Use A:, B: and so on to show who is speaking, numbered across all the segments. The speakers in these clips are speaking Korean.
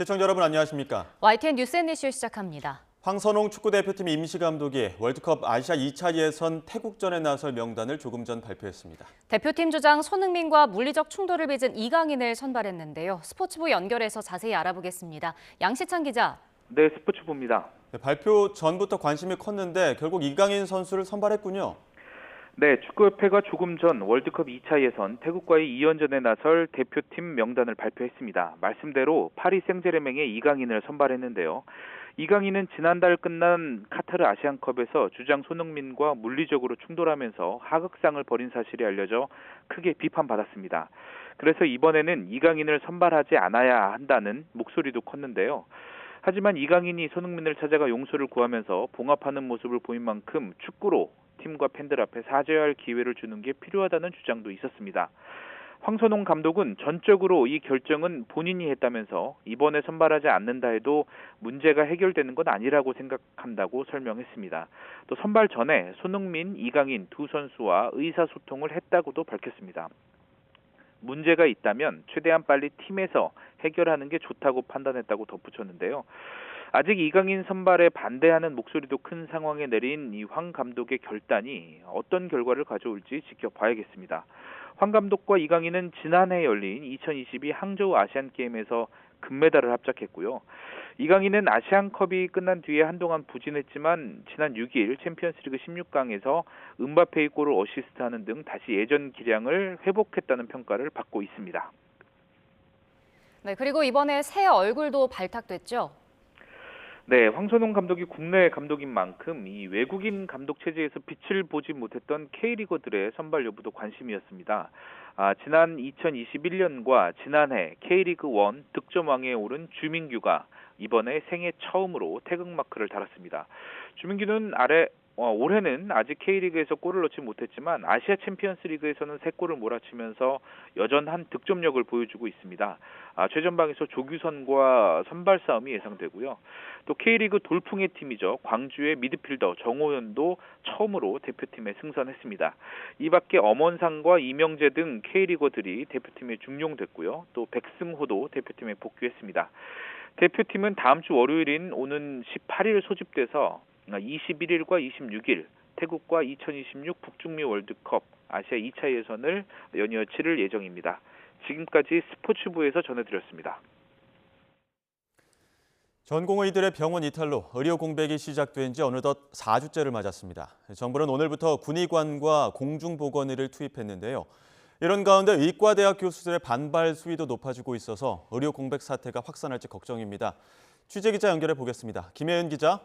A: 시청자 여러분 안녕하십니까?
B: YTN 뉴스 앤 이슈 시작합니다.
A: 황선홍 축구대표팀 임시감독이 월드컵 아시아 2차 예선 태국전에 나설 명단을 조금 전 발표했습니다.
B: 대표팀 주장 손흥민과 물리적 충돌을 빚은 이강인을 선발했는데요. 스포츠부 연결해서 자세히 알아보겠습니다. 양시찬 기자.
C: 네, 스포츠부입니다.
A: 발표 전부터 관심이 컸는데 결국 이강인 선수를 선발했군요.
C: 네, 축구협회가 조금 전 월드컵 2차 예선 태국과의 2연전에 나설 대표팀 명단을 발표했습니다. 말씀대로 파리 생제르맹의 이강인을 선발했는데요. 이강인은 지난달 끝난 카타르 아시안컵에서 주장 손흥민과 물리적으로 충돌하면서 하극상을 벌인 사실이 알려져 크게 비판받았습니다. 그래서 이번에는 이강인을 선발하지 않아야 한다는 목소리도 컸는데요. 하지만 이강인이 손흥민을 찾아가 용서를 구하면서 봉합하는 모습을 보인 만큼 축구로 팀과 팬들 앞에 사죄해야 할 기회를 주는 게 필요하다는 주장도 있었습니다. 황선홍 감독은 전적으로 이 결정은 본인이 했다면서 이번에 선발하지 않는다 해도 문제가 해결되는 건 아니라고 생각한다고 설명했습니다. 또 선발 전에 손흥민, 이강인 두 선수와 의사소통을 했다고도 밝혔습니다. 문제가 있다면 최대한 빨리 팀에서 해결하는 게 좋다고 판단했다고 덧붙였는데요. 아직 이강인 선발에 반대하는 목소리도 큰 상황에 내린 이 황 감독의 결단이 어떤 결과를 가져올지 지켜봐야겠습니다. 황 감독과 이강인은 지난해 열린 2022 항저우 아시안게임에서 금메달을 합작했고요. 이강인은 아시안컵이 끝난 뒤에 한동안 부진했지만 지난 6일 챔피언스리그 16강에서 음바페의 골을 어시스트하는 등 다시 예전 기량을 회복했다는 평가를 받고 있습니다.
B: 네, 그리고 이번에 새 얼굴도 발탁됐죠.
C: 네, 황선홍 감독이 국내 감독인 만큼 이 외국인 감독 체제에서 빛을 보지 못했던 K리거들의 선발 여부도 관심이었습니다. 지난 2021년과 지난해 K리그 1 득점왕에 오른 주민규가 이번에 생애 처음으로 태극마크를 달았습니다. 주민규는 올해는 아직 K리그에서 골을 넣지 못했지만 아시아 챔피언스 리그에서는 3골을 몰아치면서 여전한 득점력을 보여주고 있습니다. 최전방에서 조규선과 선발 싸움이 예상되고요. 또 K리그 돌풍의 팀이죠. 광주의 미드필더 정호연도 처음으로 대표팀에 승선했습니다. 이 밖에 엄원상과 이명재 등 K리거들이 대표팀에 중용됐고요. 또 백승호도 대표팀에 복귀했습니다. 대표팀은 다음 주 월요일인 오는 18일 소집돼서 21일과 26일 태국과 2026 북중미 월드컵 아시아 2차 예선을 연이어 치를 예정입니다. 지금까지 스포츠부에서 전해드렸습니다.
A: 전공의들의 병원 이탈로 의료 공백이 시작된 지 어느덧 4주째를 맞았습니다. 정부는 오늘부터 군의관과 공중보건의를 투입했는데요. 이런 가운데 의과대학 교수들의 반발 수위도 높아지고 있어서 의료 공백 사태가 확산할지 걱정입니다. 취재기자 연결해 보겠습니다. 김혜은 기자.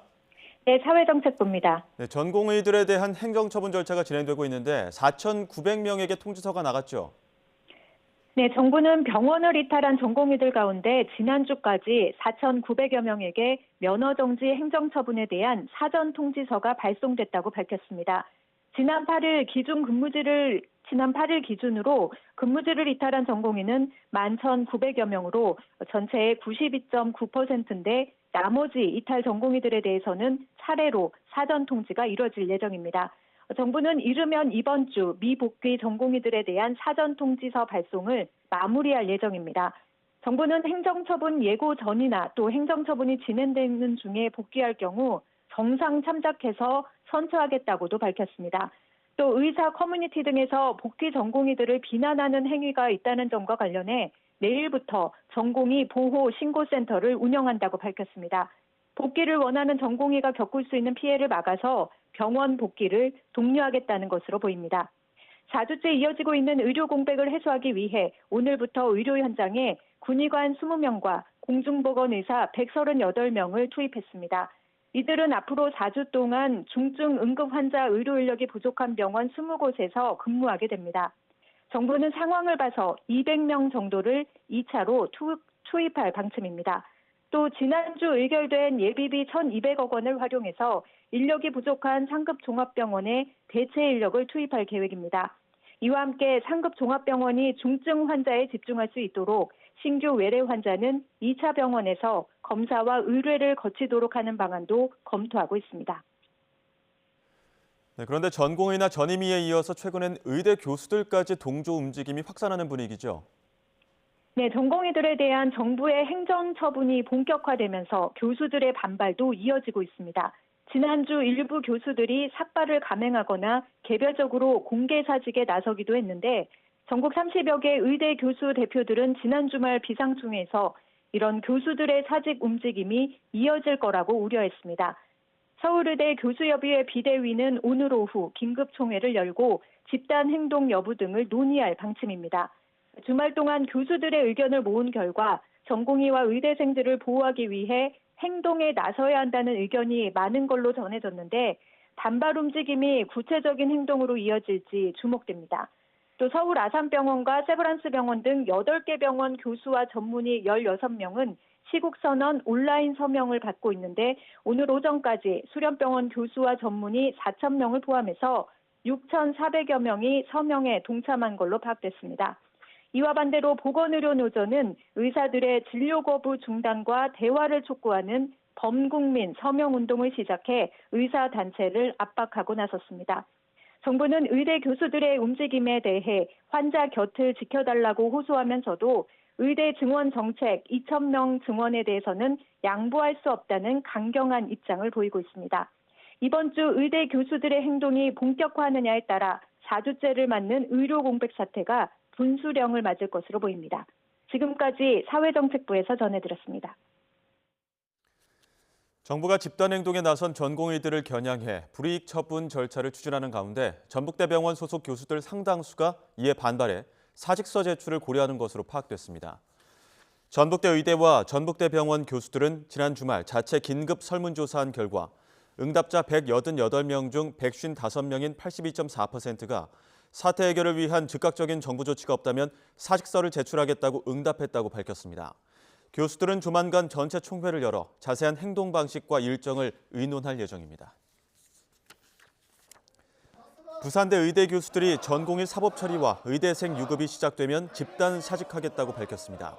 D: 네, 사회정책부입니다.
A: 네, 전공의들에 대한 행정처분 절차가 진행되고 있는데 4,900명에게 통지서가 나갔죠.
D: 네, 정부는 병원을 이탈한 전공의들 가운데 지난주까지 4,900여 명에게 면허정지 행정처분에 대한 사전 통지서가 발송됐다고 밝혔습니다. 지난 8일 기준으로 근무지를 이탈한 전공의는 11,900여 명으로 전체의 92.9%인데 나머지 이탈 전공의들에 대해서는 차례로 사전 통지가 이뤄질 예정입니다. 정부는 이르면 이번 주 미복귀 전공의들에 대한 사전 통지서 발송을 마무리할 예정입니다. 정부는 행정처분 예고 전이나 또 행정처분이 진행되는 중에 복귀할 경우 정상 참작해서 선처하겠다고도 밝혔습니다. 또 의사 커뮤니티 등에서 복귀 전공의들을 비난하는 행위가 있다는 점과 관련해 내일부터 전공의 보호 신고센터를 운영한다고 밝혔습니다. 복귀를 원하는 전공의가 겪을 수 있는 피해를 막아서 병원 복귀를 독려하겠다는 것으로 보입니다. 4주째 이어지고 있는 의료 공백을 해소하기 위해 오늘부터 의료 현장에 군의관 20명과 공중보건의사 138명을 투입했습니다. 이들은 앞으로 4주 동안 중증 응급 환자 의료 인력이 부족한 병원 20곳에서 근무하게 됩니다. 정부는 상황을 봐서 200명 정도를 2차로 투입할 방침입니다. 또 지난주 의결된 예비비 1,200억 원을 활용해서 인력이 부족한 상급 종합병원에 대체 인력을 투입할 계획입니다. 이와 함께 상급 종합병원이 중증 환자에 집중할 수 있도록 신규 외래 환자는 2차 병원에서 검사와 의뢰를 거치도록 하는 방안도 검토하고 있습니다.
A: 네, 그런데 전공의나 전임의에 이어서 최근엔 의대 교수들까지 동조 움직임이 확산하는 분위기죠.
D: 네, 전공의들에 대한 정부의 행정 처분이 본격화되면서 교수들의 반발도 이어지고 있습니다. 지난주 일부 교수들이 삭발을 감행하거나 개별적으로 공개사직에 나서기도 했는데 전국 30여 개 의대 교수 대표들은 지난 주말 비상총회에서 이런 교수들의 사직 움직임이 이어질 거라고 우려했습니다. 서울의대 교수협의회 비대위는 오늘 오후 긴급총회를 열고 집단 행동 여부 등을 논의할 방침입니다. 주말 동안 교수들의 의견을 모은 결과 전공의와 의대생들을 보호하기 위해 행동에 나서야 한다는 의견이 많은 걸로 전해졌는데 반발 움직임이 구체적인 행동으로 이어질지 주목됩니다. 또 서울 아산병원과 세브란스 병원 등 8개 병원 교수와 전문의 16명은 시국선언 온라인 서명을 받고 있는데 오늘 오전까지 수련병원 교수와 전문의 4,000명을 포함해서 6,400여 명이 서명에 동참한 걸로 파악됐습니다. 이와 반대로 보건의료노조는 의사들의 진료 거부 중단과 대화를 촉구하는 범국민 서명운동을 시작해 의사단체를 압박하고 나섰습니다. 정부는 의대 교수들의 움직임에 대해 환자 곁을 지켜달라고 호소하면서도 의대 증원 정책 2,000명 증원에 대해서는 양보할 수 없다는 강경한 입장을 보이고 있습니다. 이번 주 의대 교수들의 행동이 본격화하느냐에 따라 4주째를 맞는 의료 공백 사태가 분수령을 맞을 것으로 보입니다. 지금까지 사회정책부에서 전해드렸습니다.
A: 정부가 집단행동에 나선 전공의들을 겨냥해 불이익 처분 절차를 추진하는 가운데 전북대병원 소속 교수들 상당수가 이에 반발해 사직서 제출을 고려하는 것으로 파악됐습니다. 전북대 의대와 전북대병원 교수들은 지난 주말 자체 긴급 설문조사한 결과 응답자 188명 중 155명인 82.4%가 사태 해결을 위한 즉각적인 정부 조치가 없다면 사직서를 제출하겠다고 응답했다고 밝혔습니다. 교수들은 조만간 전체 총회를 열어 자세한 행동 방식과 일정을 의논할 예정입니다. 부산대 의대 교수들이 전공의 사법 처리와 의대생 유급이 시작되면 집단 사직하겠다고 밝혔습니다.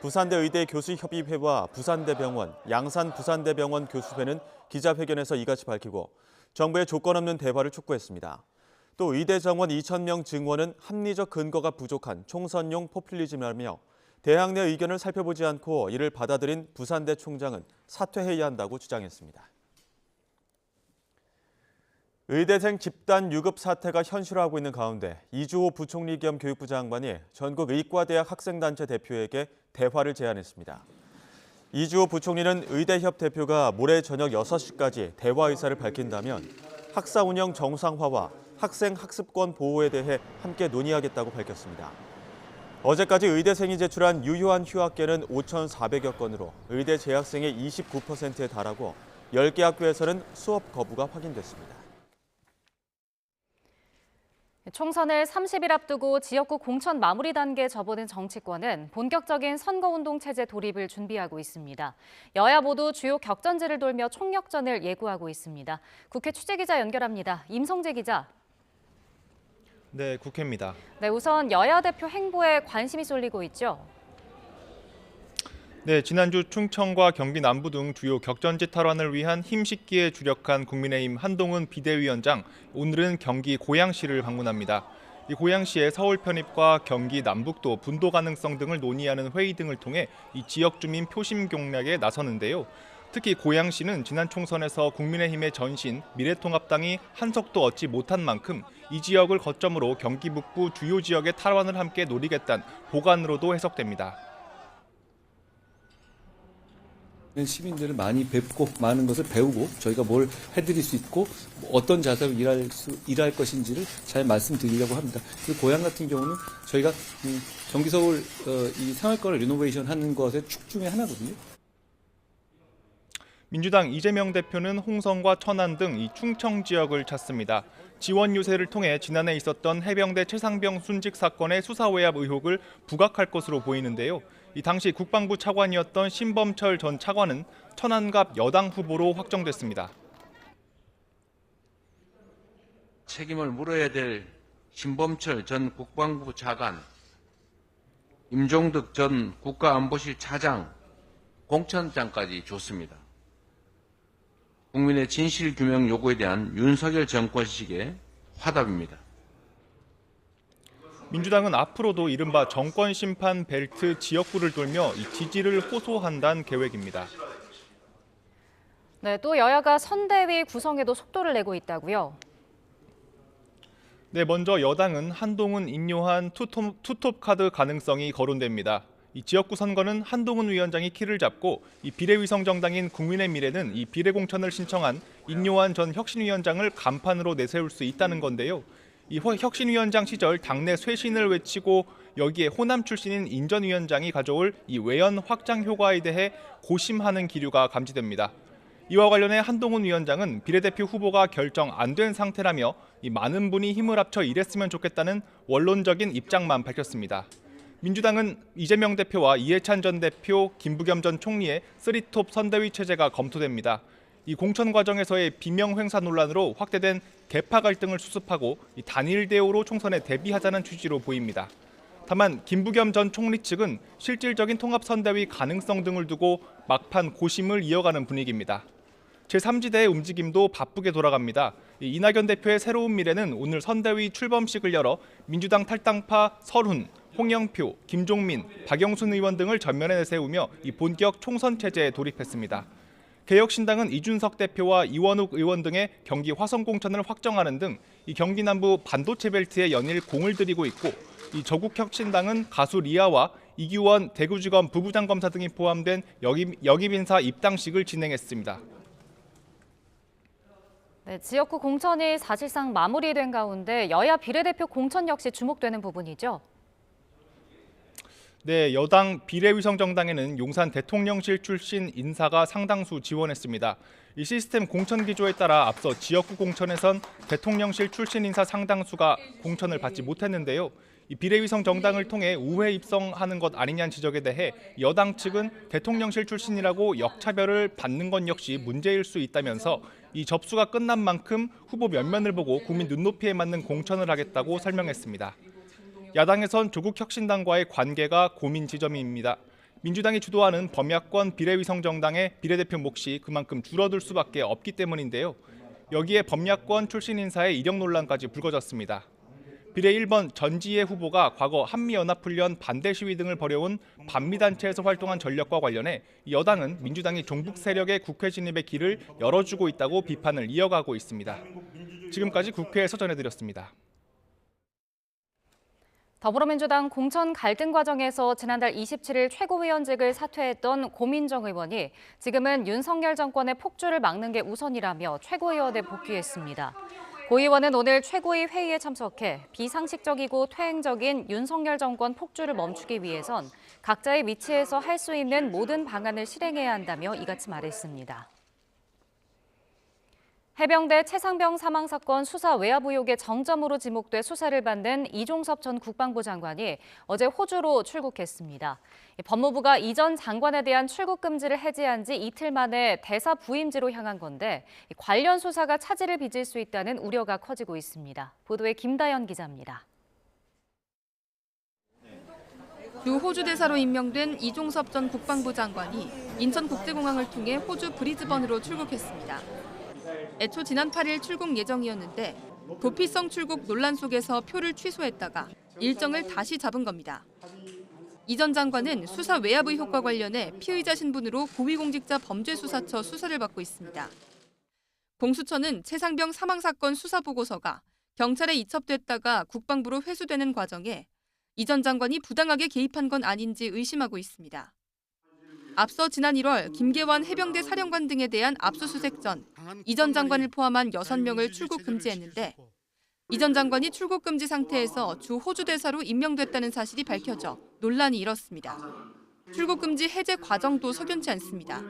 A: 부산대 의대 교수협의회와 부산대병원, 양산 부산대병원 교수회는 기자회견에서 이같이 밝히고 정부의 조건 없는 대화를 촉구했습니다. 또 의대 정원 2,000명 증원은 합리적 근거가 부족한 총선용 포퓰리즘이라며 대학 내 의견을 살펴보지 않고 이를 받아들인 부산대 총장은 사퇴해야 한다고 주장했습니다. 의대생 집단 유급 사태가 현실화하고 있는 가운데 이주호 부총리 겸 교육부 장관이 전국 의과대학 학생단체 대표에게 대화를 제안했습니다. 이주호 부총리는 의대협 대표가 모레 저녁 6시까지 대화 의사를 밝힌다면 학사 운영 정상화와 학생 학습권 보호에 대해 함께 논의하겠다고 밝혔습니다. 어제까지 의대생이 제출한 유효한 휴학계는 5,400여 건으로 의대 재학생의 29%에 달하고 10개 학교에서는 수업 거부가 확인됐습니다.
B: 총선을 30일 앞두고 지역구 공천 마무리 단계에 접어든 정치권은 본격적인 선거운동 체제 돌입을 준비하고 있습니다. 여야 모두 주요 격전지를 돌며 총력전을 예고하고 있습니다. 국회 취재기자 연결합니다. 임성재 기자.
E: 네, 국회입니다.
B: 네, 우선 여야 대표 행보에 관심이 쏠리고 있죠.
E: 네, 지난주 충청과 경기 남부 등 주요 격전지 탈환을 위한 힘싣기에 주력한 국민의힘 한동훈 비대위원장, 오늘은 경기 고양시를 방문합니다. 이 고양시의 서울 편입과 경기 남북도 분도 가능성 등을 논의하는 회의 등을 통해 이 지역 주민 표심 공략에 나서는데요. 특히 고양시는 지난 총선에서 국민의힘의 전신 미래통합당이 한석도 얻지 못한 만큼 이 지역을 거점으로 경기 북부 주요 지역의 탈환을 함께 노리겠다는 보관으로도 해석됩니다.
F: 시민들을 많이 뵙고 많은 것을 배우고 저희가 뭘 해드릴 수 있고 어떤 자세로 일할 것인지를 잘 말씀드리려고 합니다. 그 고향 같은 경우는 저희가 경기 서울 이 생활권을 리노베이션 하는 것의 축 중에 하나거든요.
E: 민주당 이재명 대표는 홍성과 천안 등 이 충청 지역을 찾습니다. 지원 유세를 통해 지난해 있었던 해병대 최상병 순직 사건의 수사 외압 의혹을 부각할 것으로 보이는데요. 이 당시 국방부 차관이었던 신범철 전 차관은 천안갑 여당 후보로 확정됐습니다.
G: 책임을 물어야 될 신범철 전 국방부 차관, 임종득 전 국가안보실 차장, 공천장까지 줬습니다. 국민의 진실규명 요구에 대한 윤석열 정권식의 화답입니다.
E: 민주당은 앞으로도 이른바 정권 심판 벨트 지역구를 돌며 이 지지를 호소한다는 계획입니다.
B: 네, 또 여야가 선대위 구성에도 속도를 내고 있다고요.
E: 네, 먼저 여당은 한동훈, 인요한 투톱 카드 가능성이 거론됩니다. 이 지역구 선거는 한동훈 위원장이 키를 잡고 이 비례위성 정당인 국민의 미래는 이 비례 공천을 신청한 인요한 전 혁신위원장을 간판으로 내세울 수 있다는 건데요. 이 혁신위원장 시절 당내 쇄신을 외치고 여기에 호남 출신인 인 전 위원장이 가져올 이 외연 확장 효과에 대해 고심하는 기류가 감지됩니다. 이와 관련해 한동훈 위원장은 비례대표 후보가 결정 안 된 상태라며 이 많은 분이 힘을 합쳐 일했으면 좋겠다는 원론적인 입장만 밝혔습니다. 민주당은 이재명 대표와 이해찬 전 대표, 김부겸 전 총리의 3톱 선대위 체제가 검토됩니다. 이 공천 과정에서의 비명 횡사 논란으로 확대된 계파 갈등을 수습하고 이 단일 대우로 총선에 대비하자는 취지로 보입니다. 다만 김부겸 전 총리 측은 실질적인 통합 선대위 가능성 등을 두고 막판 고심을 이어가는 분위기입니다. 제3지대의 움직임도 바쁘게 돌아갑니다. 이낙연 대표의 새로운 미래는 오늘 선대위 출범식을 열어 민주당 탈당파 설훈, 홍영표, 김종민, 박영순 의원 등을 전면에 내세우며 이 본격 총선 체제에 돌입했습니다. 개혁신당은 이준석 대표와 이원욱 의원 등의 경기 화성 공천을 확정하는 등 이 경기 남부 반도체 벨트에 연일 공을 들이고 있고, 이 저국혁신당은 가수 리아와 이규원 대구지검 부부장 검사 등이 포함된 영입 인사 입당식을 진행했습니다.
B: 네, 지역구 공천이 사실상 마무리된 가운데 여야 비례대표 공천 역시 주목되는 부분이죠.
E: 네, 여당 비례위성정당에는 용산 대통령실 출신 인사가 상당수 지원했습니다. 이 시스템 공천 기조에 따라 앞서 지역구 공천에선 대통령실 출신 인사 상당수가 공천을 받지 못했는데요. 이 비례위성 정당을 통해 우회 입성하는 것 아니냐는 지적에 대해 여당 측은 대통령실 출신이라고 역차별을 받는 건 역시 문제일 수 있다면서 이 접수가 끝난 만큼 후보 면면을 보고 국민 눈높이에 맞는 공천을 하겠다고 설명했습니다. 야당에선 조국혁신당과의 관계가 고민 지점입니다. 민주당이 주도하는 범야권 비례위성 정당의 비례대표 몫이 그만큼 줄어들 수밖에 없기 때문인데요. 여기에 범야권 출신 인사의 이력 논란까지 불거졌습니다. 비례 1번 전지혜 후보가 과거 한미연합훈련 반대 시위 등을 벌여온 반미단체에서 활동한 전력과 관련해 여당은 민주당이 종북 세력의 국회 진입의 길을 열어주고 있다고 비판을 이어가고 있습니다. 지금까지 국회에서 전해드렸습니다.
B: 더불어민주당 공천 갈등 과정에서 지난달 27일 최고위원직을 사퇴했던 고민정 의원이 지금은 윤석열 정권의 폭주를 막는 게 우선이라며 최고위원에 복귀했습니다. 고 의원은 오늘 최고위 회의에 참석해 비상식적이고 퇴행적인 윤석열 정권 폭주를 멈추기 위해선 각자의 위치에서 할 수 있는 모든 방안을 실행해야 한다며 이같이 말했습니다. 해병대 최상병 사망 사건 수사 외압 의혹의 정점으로 지목돼 수사를 받는 이종섭 전 국방부 장관이 어제 호주로 출국했습니다. 법무부가 이 전 장관에 대한 출국 금지를 해제한 지 이틀 만에 대사 부임지로 향한 건데 관련 수사가 차질을 빚을 수 있다는 우려가 커지고 있습니다. 보도에 김다연 기자입니다.
H: 주 호주 대사로 임명된 이종섭 전 국방부 장관이 인천국제공항을 통해 호주 브리즈번으로 출국했습니다. 애초 지난 8일 출국 예정이었는데 도피성 출국 논란 속에서 표를 취소했다가 일정을 다시 잡은 겁니다. 이 전 장관은 수사 외압 의혹과 관련해 피의자 신분으로 고위공직자 범죄수사처 수사를 받고 있습니다. 공수처는 최상병 사망 사건 수사 보고서가 경찰에 이첩됐다가 국방부로 회수되는 과정에 이 전 장관이 부당하게 개입한 건 아닌지 의심하고 있습니다. 앞서 지난 1월 김계환 해병대 사령관 등에 대한 압수수색 전 이 전 장관을 포함한 6명을 출국 금지했는데 이 전 장관이 출국 금지 상태에서 주 호주 대사로 임명됐다는 사실이 밝혀져 논란이 일었습니다. 출국 금지 해제 과정도 석연치 않습니다.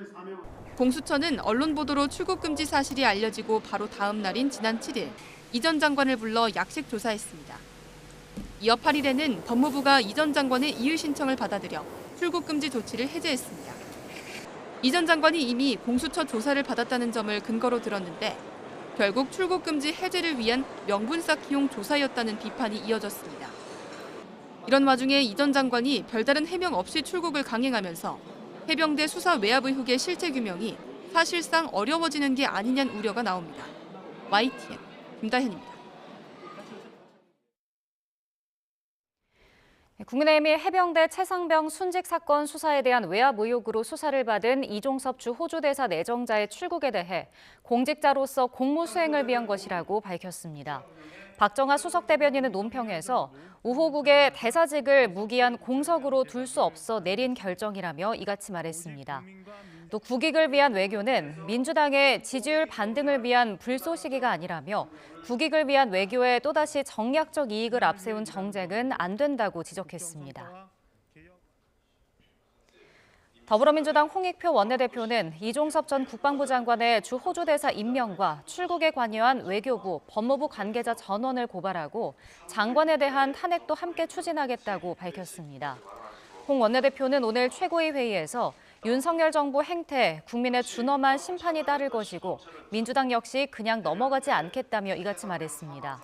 H: 공수처는 언론 보도로 출국 금지 사실이 알려지고 바로 다음 날인 지난 7일 이 전 장관을 불러 약식 조사했습니다. 이어 8일에는 법무부가 이 전 장관의 이의 신청을 받아들여 출국 금지 조치를 해제했습니다. 이 전 장관이 이미 공수처 조사를 받았다는 점을 근거로 들었는데 결국 출국 금지 해제를 위한 명분 쌓기용 조사였다는 비판이 이어졌습니다. 이런 와중에 이 전 장관이 별다른 해명 없이 출국을 강행하면서 해병대 수사 외압 의혹의 실체 규명이 사실상 어려워지는 게 아니냐는 우려가 나옵니다. YTN 김다현입니다.
B: 국민의힘이 해병대 최상병 순직 사건 수사에 대한 외압 의혹으로 수사를 받은 이종섭 주 호주 대사 내정자의 출국에 대해 공직자로서 공무 수행을 위한 것이라고 밝혔습니다. 박정하 수석 대변인은 논평에서 우호국의 대사직을 무기한 공석으로 둘 수 없어 내린 결정이라며 이같이 말했습니다. 또 국익을 위한 외교는 민주당의 지지율 반등을 위한 불쏘시개가 아니라며 국익을 위한 외교에 또다시 정략적 이익을 앞세운 정쟁은 안 된다고 지적했습니다. 더불어민주당 홍익표 원내대표는 이종섭 전 국방부 장관의 주 호주 대사 임명과 출국에 관여한 외교부, 법무부 관계자 전원을 고발하고 장관에 대한 탄핵도 함께 추진하겠다고 밝혔습니다. 홍 원내대표는 오늘 최고위 회의에서 윤석열 정부 행태에 국민의 준엄한 심판이 따를 것이고 민주당 역시 그냥 넘어가지 않겠다며 이같이 말했습니다.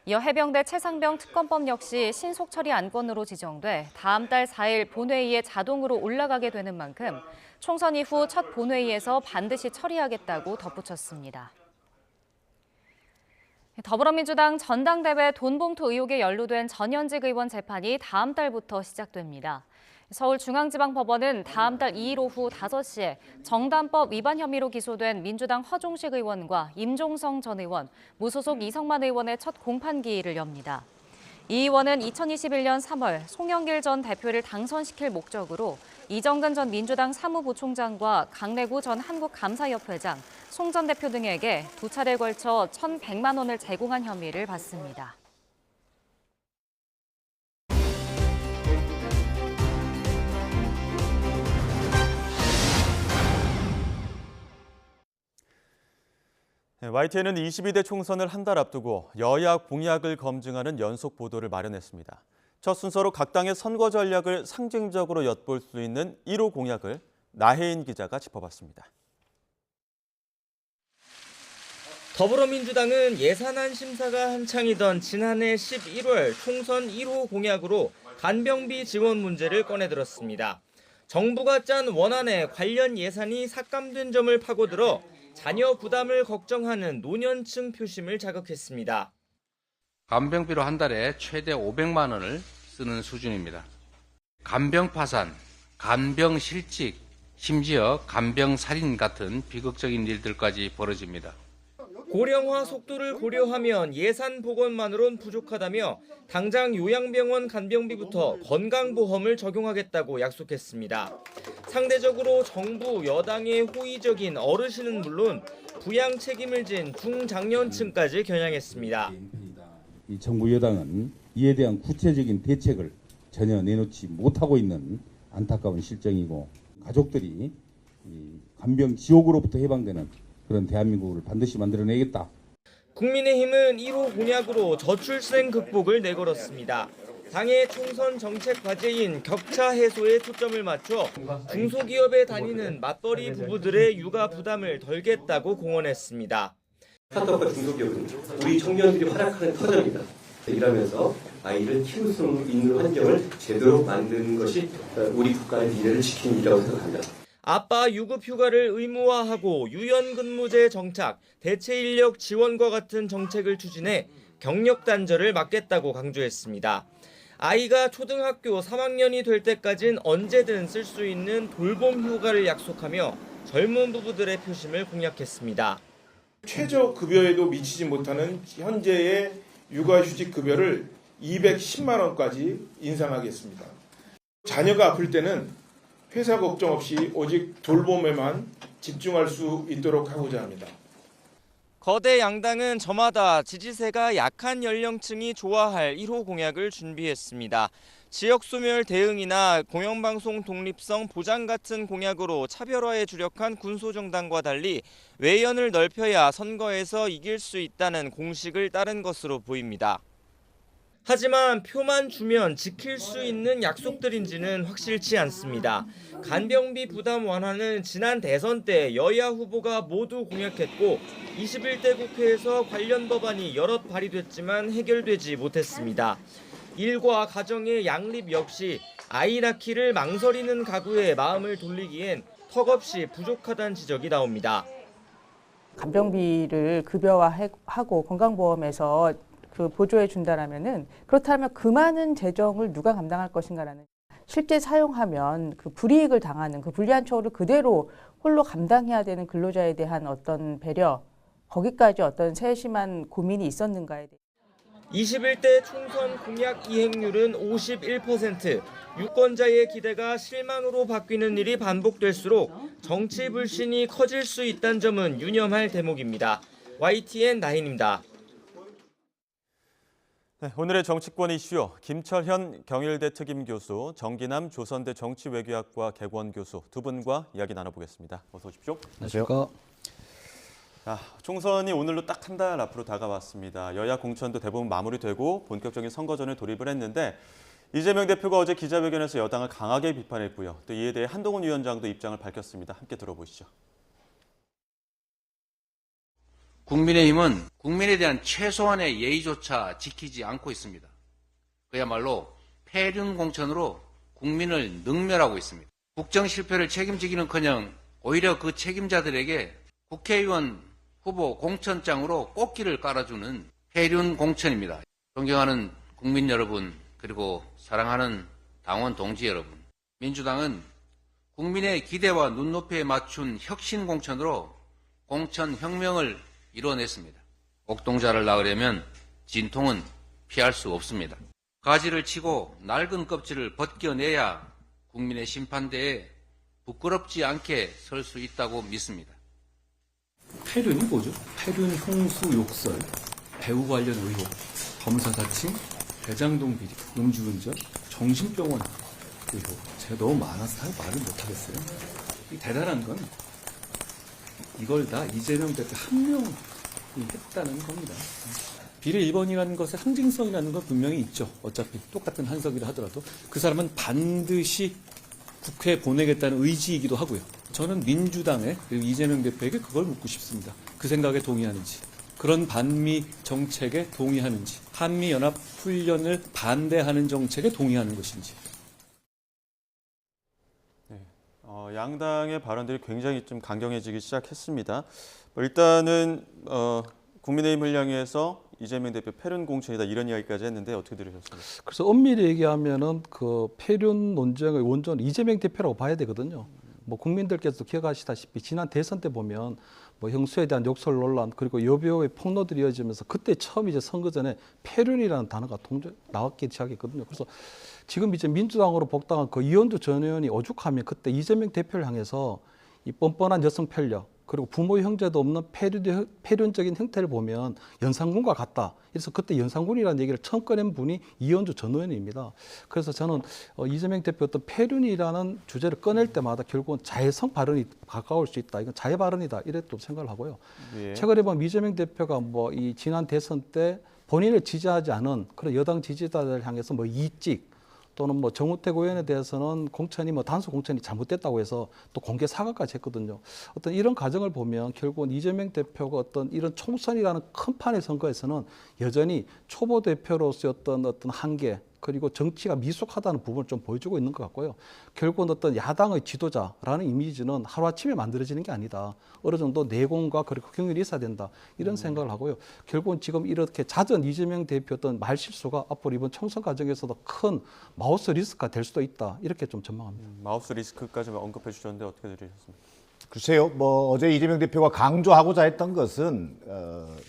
B: 이어 해병대 최상병 특검법 역시 신속 처리 안건으로 지정돼 다음 달 4일 본회의에 자동으로 올라가게 되는 만큼 총선 이후 첫 본회의에서 반드시 처리하겠다고 덧붙였습니다. 더불어민주당 전당대회 돈봉투 의혹에 연루된 전현직 의원 재판이 다음 달부터 시작됩니다. 서울중앙지방법원은 다음 달 2일 오후 5시에 정당법 위반 혐의로 기소된 민주당 허종식 의원과 임종성 전 의원, 무소속 이성만 의원의 첫 공판기일을 엽니다. 이 의원은 2021년 3월 송영길 전 대표를 당선시킬 목적으로 이정근 전 민주당 사무부총장과 강래구 전 한국감사협회장, 송 전 대표 등에게 두 차례에 걸쳐 1,100만 원을 제공한 혐의를 받습니다.
A: YTN은 22대 총선을 한 달 앞두고 여야 공약을 검증하는 연속 보도를 마련했습니다. 첫 순서로 각 당의 선거 전략을 상징적으로 엿볼 수 있는 1호 공약을 나혜인 기자가 짚어봤습니다.
I: 더불어민주당은 예산안 심사가 한창이던 지난해 11월 총선 1호 공약으로 간병비 지원 문제를 꺼내들었습니다. 정부가 짠 원안에 관련 예산이 삭감된 점을 파고들어 자녀 부담을 걱정하는 노년층 표심을 자극했습니다.
G: 간병비로 한 달에 최대 500만 원을 쓰는 수준입니다. 간병 파산, 간병 실직, 심지어 간병 살인 같은 비극적인 일들까지 벌어집니다.
I: 고령화 속도를 고려하면 예산 복원만으론 부족하다며 당장 요양병원 간병비부터 건강보험을 적용하겠다고 약속했습니다. 상대적으로 정부 여당의 호의적인 어르신은 물론 부양 책임을 진 중장년층까지 겨냥했습니다.
J: 이 정부 여당은 이에 대한 구체적인 대책을 전혀 내놓지 못하고 있는 안타까운 실정이고 가족들이 간병 지옥으로부터 해방되는 그런 대한민국을 반드시 만들어내겠다.
I: 국민의힘은 1호 공약으로 저출생 극복을 내걸었습니다. 당의 총선 정책 과제인 격차 해소에 초점을 맞춰 중소기업에 다니는 맞벌이 부부들의 육아 부담을 덜겠다고 공언했습니다.
K: 스타트업과 중소기업은 우리 청년들이 활약하는 터전입니다. 일하면서 아이를 키울 수 있는 환경을 제대로 만드는 것이 우리 국가의 미래를 지키는 일이라고 생각합니다.
I: 아빠 유급 휴가를 의무화하고 유연근무제 정착, 대체인력 지원과 같은 정책을 추진해 경력 단절을 막겠다고 강조했습니다. 아이가 초등학교 3학년이 될 때까진 언제든 쓸 수 있는 돌봄 휴가를 약속하며 젊은 부부들의 표심을 공약했습니다.
L: 최저급여에도 미치지 못하는 현재의 육아휴직급여를 210만 원까지 인상하겠습니다. 자녀가 아플 때는 회사 걱정 없이 오직 돌봄에만 집중할 수 있도록 하고자 합니다.
I: 거대 양당은 저마다 지지세가 약한 연령층이 좋아할 1호 공약을 준비했습니다. 지역 소멸 대응이나 공영방송 독립성 보장 같은 공약으로 차별화에 주력한 군소정당과 달리 외연을 넓혀야 선거에서 이길 수 있다는 공식을 따른 것으로 보입니다. 하지만 표만 주면 지킬 수 있는 약속들인지는 확실치 않습니다. 간병비 부담 완화는 지난 대선 때 여야 후보가 모두 공약했고 21대 국회에서 관련 법안이 여럿 발의됐지만 해결되지 못했습니다. 일과 가정의 양립 역시 아이 낳기를 망설이는 가구의 마음을 돌리기엔 턱없이 부족하다는 지적이 나옵니다.
M: 간병비를 급여화하고 건강보험에서 보조해 준다라면은 그렇다면 그 많은 재정을 누가 감당할 것인가라는 실제 사용하면 그 불이익을 당하는 그 불리한 처우를 그대로 홀로 감당해야 되는 근로자에 대한 어떤 배려, 거기까지 어떤 세심한 고민이 있었는가에 대해
I: 21대 총선 공약 이행률은 51%. 유권자의 기대가 실망으로 바뀌는 일이 반복될수록 정치 불신이 커질 수 있다는 점은 유념할 대목입니다. YTN 나인입니다.
A: 네, 오늘의 정치권 이슈 김철현 경일대 특임 교수, 정기남 조선대 정치외교학과 객원 교수 두 분과 이야기 나눠보겠습니다. 어서 오십시오.
N: 안녕하십니까.
A: 총선이 오늘로 딱 한 달 앞으로 다가왔습니다. 여야 공천도 대부분 마무리되고 본격적인 선거전에 돌입을 했는데 이재명 대표가 어제 기자회견에서 여당을 강하게 비판했고요. 또 이에 대해 한동훈 위원장도 입장을 밝혔습니다. 함께 들어보시죠.
G: 국민의힘은 국민에 대한 최소한의 예의조차 지키지 않고 있습니다. 그야말로 폐륜 공천으로 국민을 능멸하고 있습니다. 국정 실패를 책임지기는커녕 오히려 그 책임자들에게 국회의원 후보 공천장으로 꽃길을 깔아주는 폐륜 공천입니다. 존경하는 국민 여러분, 그리고 사랑하는 당원 동지 여러분, 민주당은 국민의 기대와 눈높이에 맞춘 혁신 공천으로 공천 혁명을 이뤄냈습니다. 옥동자를 낳으려면 진통은 피할 수 없습니다. 가지를 치고 낡은 껍질을 벗겨내야 국민의 심판대에 부끄럽지 않게 설 수 있다고 믿습니다.
F: 폐륜이 뭐죠? 폐륜, 형수, 욕설, 배우 관련 의혹, 검사 사칭, 대장동 비리, 음주운전, 정신병원 의혹. 제가 너무 많아서 말을 못하겠어요. 이 대단한 건 이걸 다 이재명 대표 한 명이 했다는 겁니다. 비례 1번이라는 것의 상징성이라는 건 분명히 있죠. 어차피 똑같은 한석이라 하더라도 그 사람은 반드시 국회에 보내겠다는 의지이기도 하고요. 저는 민주당에 그리고 이재명 대표에게 그걸 묻고 싶습니다. 그 생각에 동의하는지, 그런 반미 정책에 동의하는지, 한미연합 훈련을 반대하는 정책에 동의하는 것인지.
A: 네, 양당의 발언들이 굉장히 좀 강경해지기 시작했습니다. 일단은 국민의힘을 향해서 이재명 대표 폐륜 공천이다 이런 이야기까지 했는데 어떻게 들으셨습니까?
N: 그래서 엄밀히 얘기하면은 그 폐륜 논쟁의 원조는 이재명 대표라고 봐야 되거든요. 뭐 국민들께서도 기억하시다시피 지난 대선 때 보면 뭐 형수에 대한 욕설 논란 그리고 여배우의 폭로들이 이어지면서 그때 처음 이제 선거 전에 폐륜이라는 단어가 나왔기 시작했거든요. 그래서 지금 이제 민주당으로 복당한 그 이현주 전 의원이 오죽하면 그때 이재명 대표를 향해서 이 뻔뻔한 여성 편력 그리고 부모 형제도 없는 폐륜적인 형태를 보면 연산군과 같다. 그래서 그때 연산군이라는 얘기를 처음 꺼낸 분이 이현주 전 의원입니다. 그래서 저는 이재명 대표 어떤 폐륜이라는 주제를 꺼낼 때마다 결국은 자해성 발언이 가까울 수 있다. 이건 자해 발언이다. 이랬도 생각을 하고요.
A: 예.
N: 최근에 보면 이재명 대표가 뭐 이 지난 대선 때 본인을 지지하지 않은 그런 여당 지지자들 향해서 뭐 이직 또는 뭐 정우택 의원에 대해서는 공천이 뭐 단수 공천이 잘못됐다고 해서 또 공개 사과까지 했거든요. 어떤 이런 과정을 보면 결국은 이재명 대표가 어떤 이런 총선이라는 큰 판의 선거에서는 여전히 초보 대표로서의 어떤 한계 그리고 정치가 미숙하다는 부분을 좀 보여주고 있는 것 같고요. 결국은 어떤 야당의 지도자라는 이미지는 하루아침에 만들어지는 게 아니다. 어느 정도 내공과 그리고 경륜이 있어야 된다. 이런 생각을 하고요. 결국은 지금 이렇게 잦은 이재명 대표 어떤 말실수가 앞으로 이번 총선 과정에서도 큰 마우스 리스크가 될 수도 있다. 이렇게 좀 전망합니다.
A: 마우스 리스크까지 언급해 주셨는데 어떻게 들으셨습니까?
O: 글쎄요, 뭐 어제 이재명 대표가 강조하고자 했던 것은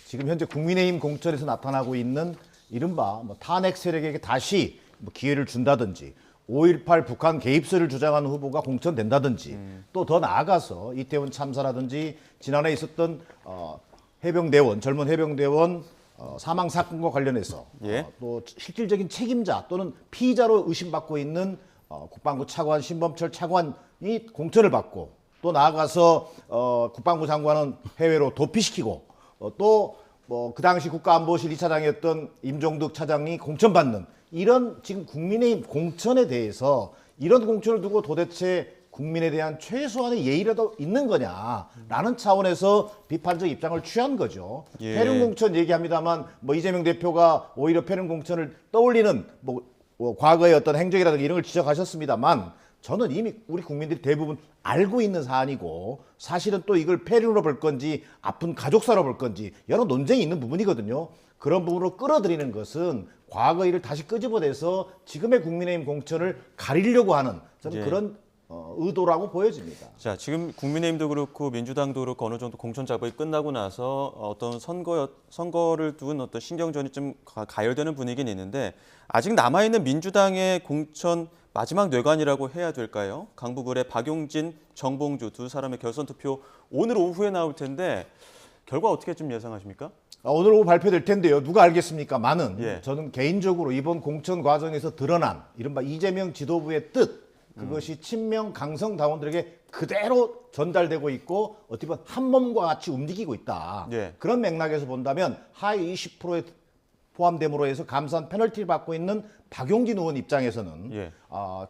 O: 지금 현재 국민의힘 공천에서 나타나고 있는 이른바 뭐 탄핵 세력에게 다시 뭐 기회를 준다든지 5.18 북한 개입설을 주장하는 후보가 공천된다든지 또 더 나아가서 이태원 참사라든지 지난해 있었던 해병대원 젊은 해병대원 사망 사건과 관련해서 또 실질적인 책임자 또는 피의자로 의심받고 있는 국방부 차관 신범철 차관이 공천을 받고 또 나아가서 국방부 장관은 해외로 도피시키고 또 뭐 그 당시 국가안보실 2차장이었던 임종득 차장이 공천받는 이런 지금 국민의힘 공천에 대해서 이런 공천을 두고 도대체 국민에 대한 최소한의 예의라도 있는 거냐라는 차원에서 비판적 입장을 취한 거죠.
A: 예.
O: 폐륜 공천 얘기합니다만 뭐 이재명 대표가 오히려 폐륜 공천을 떠올리는 뭐 과거의 어떤 행적이라든가 이런 걸 지적하셨습니다만 저는 이미 우리 국민들이 대부분 알고 있는 사안이고 사실은 또 이걸 폐륜으로 볼 건지 아픈 가족사로 볼 건지 여러 논쟁이 있는 부분이거든요. 그런 부분으로 끌어들이는 것은 과거 일을 다시 끄집어내서 지금의 국민의힘 공천을 가리려고 하는 저는
A: 예.
O: 그런 의도라고 보여집니다.
A: 자, 지금 국민의힘도 그렇고 민주당도 그렇고 어느 정도 공천 작업이 끝나고 나서 어떤 선거를 둔 어떤 신경전이 좀 가열되는 분위기는 있는데 아직 남아있는 민주당의 공천 마지막 뇌관이라고 해야 될까요? 강북을의 박용진, 정봉주 두 사람의 결선 투표 오늘 오후에 나올 텐데 결과 어떻게 좀 예상하십니까?
O: 오늘 오후 발표될 텐데요. 누가 알겠습니까? 많은.
A: 예.
O: 저는 개인적으로 이번 공천 과정에서 드러난 이른바 이재명 지도부의 뜻, 그것이 친명 강성 당원들에게 그대로 전달되고 있고 어떻게 보면 한 몸과 같이 움직이고 있다.
A: 예.
O: 그런 맥락에서 본다면 하위 20%에 포함됨으로 해서 감사한 페널티를 받고 있는 박용진 의원 입장에서는
A: 예.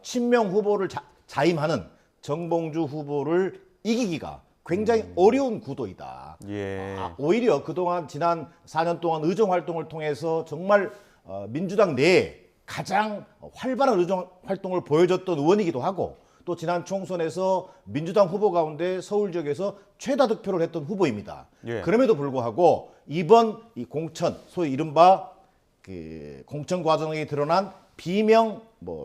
O: 친명 후보를 자임하는 정봉주 후보를 이기기가 굉장히 어려운 구도이다.
A: 예.
O: 오히려 그동안 지난 4년 동안 의정 활동을 통해서 정말 민주당 내에 가장 활발한 의정 활동을 보여줬던 의원이기도 하고 또 지난 총선에서 민주당 후보 가운데 서울 지역에서 최다 득표를 했던 후보입니다.
A: 예.
O: 그럼에도 불구하고 이번 이 공천, 소위 이른바 그 공천 과정에 드러난 비명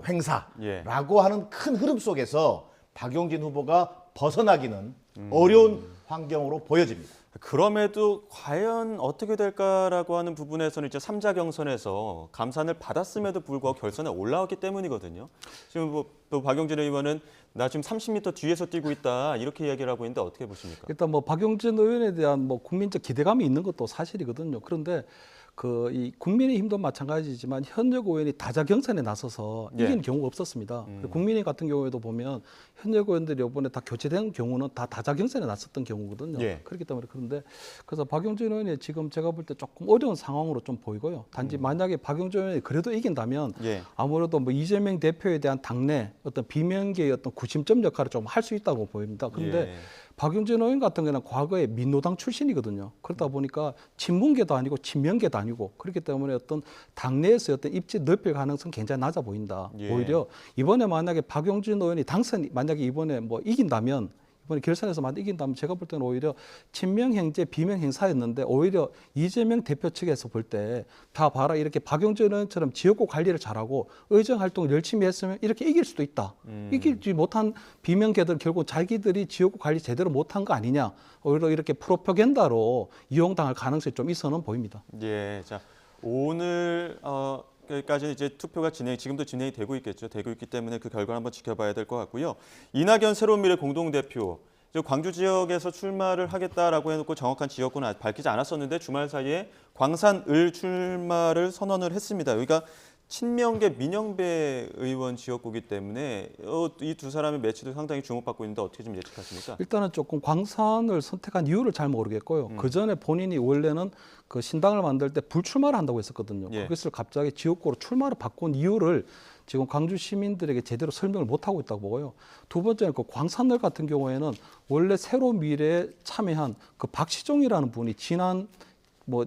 O: 행사라고 하는 큰 흐름 속에서 박용진 후보가 벗어나기는 어려운 환경으로 보여집니다.
A: 그럼에도 과연 어떻게 될까라고 하는 부분에서는 이제 3자 경선에서 감산을 받았음에도 불구하고 결선에 올라왔기 때문이거든요. 지금 또 박용진 의원은 나 지금 30m 뒤에서 뛰고 있다 이렇게 이야기를 하고 있는데 어떻게 보십니까?
N: 일단 박용진 의원에 대한 국민적 기대감이 있는 것도 사실이거든요. 그런데 이 국민의힘도 마찬가지지만 현역 의원이 다자 경선에 나서서
A: 예.
N: 이기는 경우가 없었습니다. 국민의힘 같은 경우에도 보면 현역 의원들이 이번에 다 교체된 경우는 다 다자 경선에 나섰던 경우거든요.
A: 예.
N: 그렇기 때문에 그래서 박용진 의원이 지금 제가 볼 때 조금 어려운 상황으로 좀 보이고요. 단지 만약에 박용진 의원이 그래도 이긴다면
A: 예.
N: 아무래도 이재명 대표에 대한 당내 어떤 비명계의 어떤 구심점 역할을 좀 할 수 있다고 보입니다. 그런데
A: 예.
N: 박용진 의원 같은 경우는 과거에 민노당 출신이거든요. 그러다 보니까 친문계도 아니고 친명계도 아니고 그렇기 때문에 어떤 당내에서 어떤 입지 넓힐 가능성 굉장히 낮아 보인다.
A: 예.
N: 오히려 이번에 만약에 박용진 의원이 만약에 이번에 이긴다면 이번에 결선에서 만약 이긴다면 제가 볼 때는 오히려 친명 행제 비명 행사였는데 오히려 이재명 대표 측에서 볼 때 다 봐라 이렇게 박용진 의원처럼 지역구 관리를 잘하고 의정 활동을 열심히 했으면 이렇게 이길 수도 있다. 이기지 못한 비명계들 결국 자기들이 지역구 관리 제대로 못한 거 아니냐. 오히려 이렇게 프로파간다로 이용당할 가능성이 좀 있어는 보입니다.
A: 예, 자 오늘 까지 이제 투표가 지금도 진행이 되고 있겠죠. 되고 있기 때문에 그 결과를 한번 지켜봐야 될 것 같고요. 이낙연 새로운 미래 공동대표, 광주 지역에서 출마를 하겠다라고 해놓고 정확한 지역구는 밝히지 않았었는데 주말 사이에 광산을 출마를 선언을 했습니다. 여기가 친명계 민영배 의원 지역구이기 때문에 이 두 사람의 매치도 상당히 주목받고 있는데 어떻게 좀 예측하십니까?
N: 일단은 조금 광산을 선택한 이유를 잘 모르겠고요. 그 전에 본인이 원래는 그 신당을 만들 때 불출마를 한다고 했었거든요.
A: 예.
N: 그것을 갑자기 지역구로 출마를 바꾼 이유를 지금 광주 시민들에게 제대로 설명을 못 하고 있다고 보고요. 두 번째는 그 광산을 같은 경우에는 원래 새로운 미래에 참여한 그 박시종이라는 분이 지난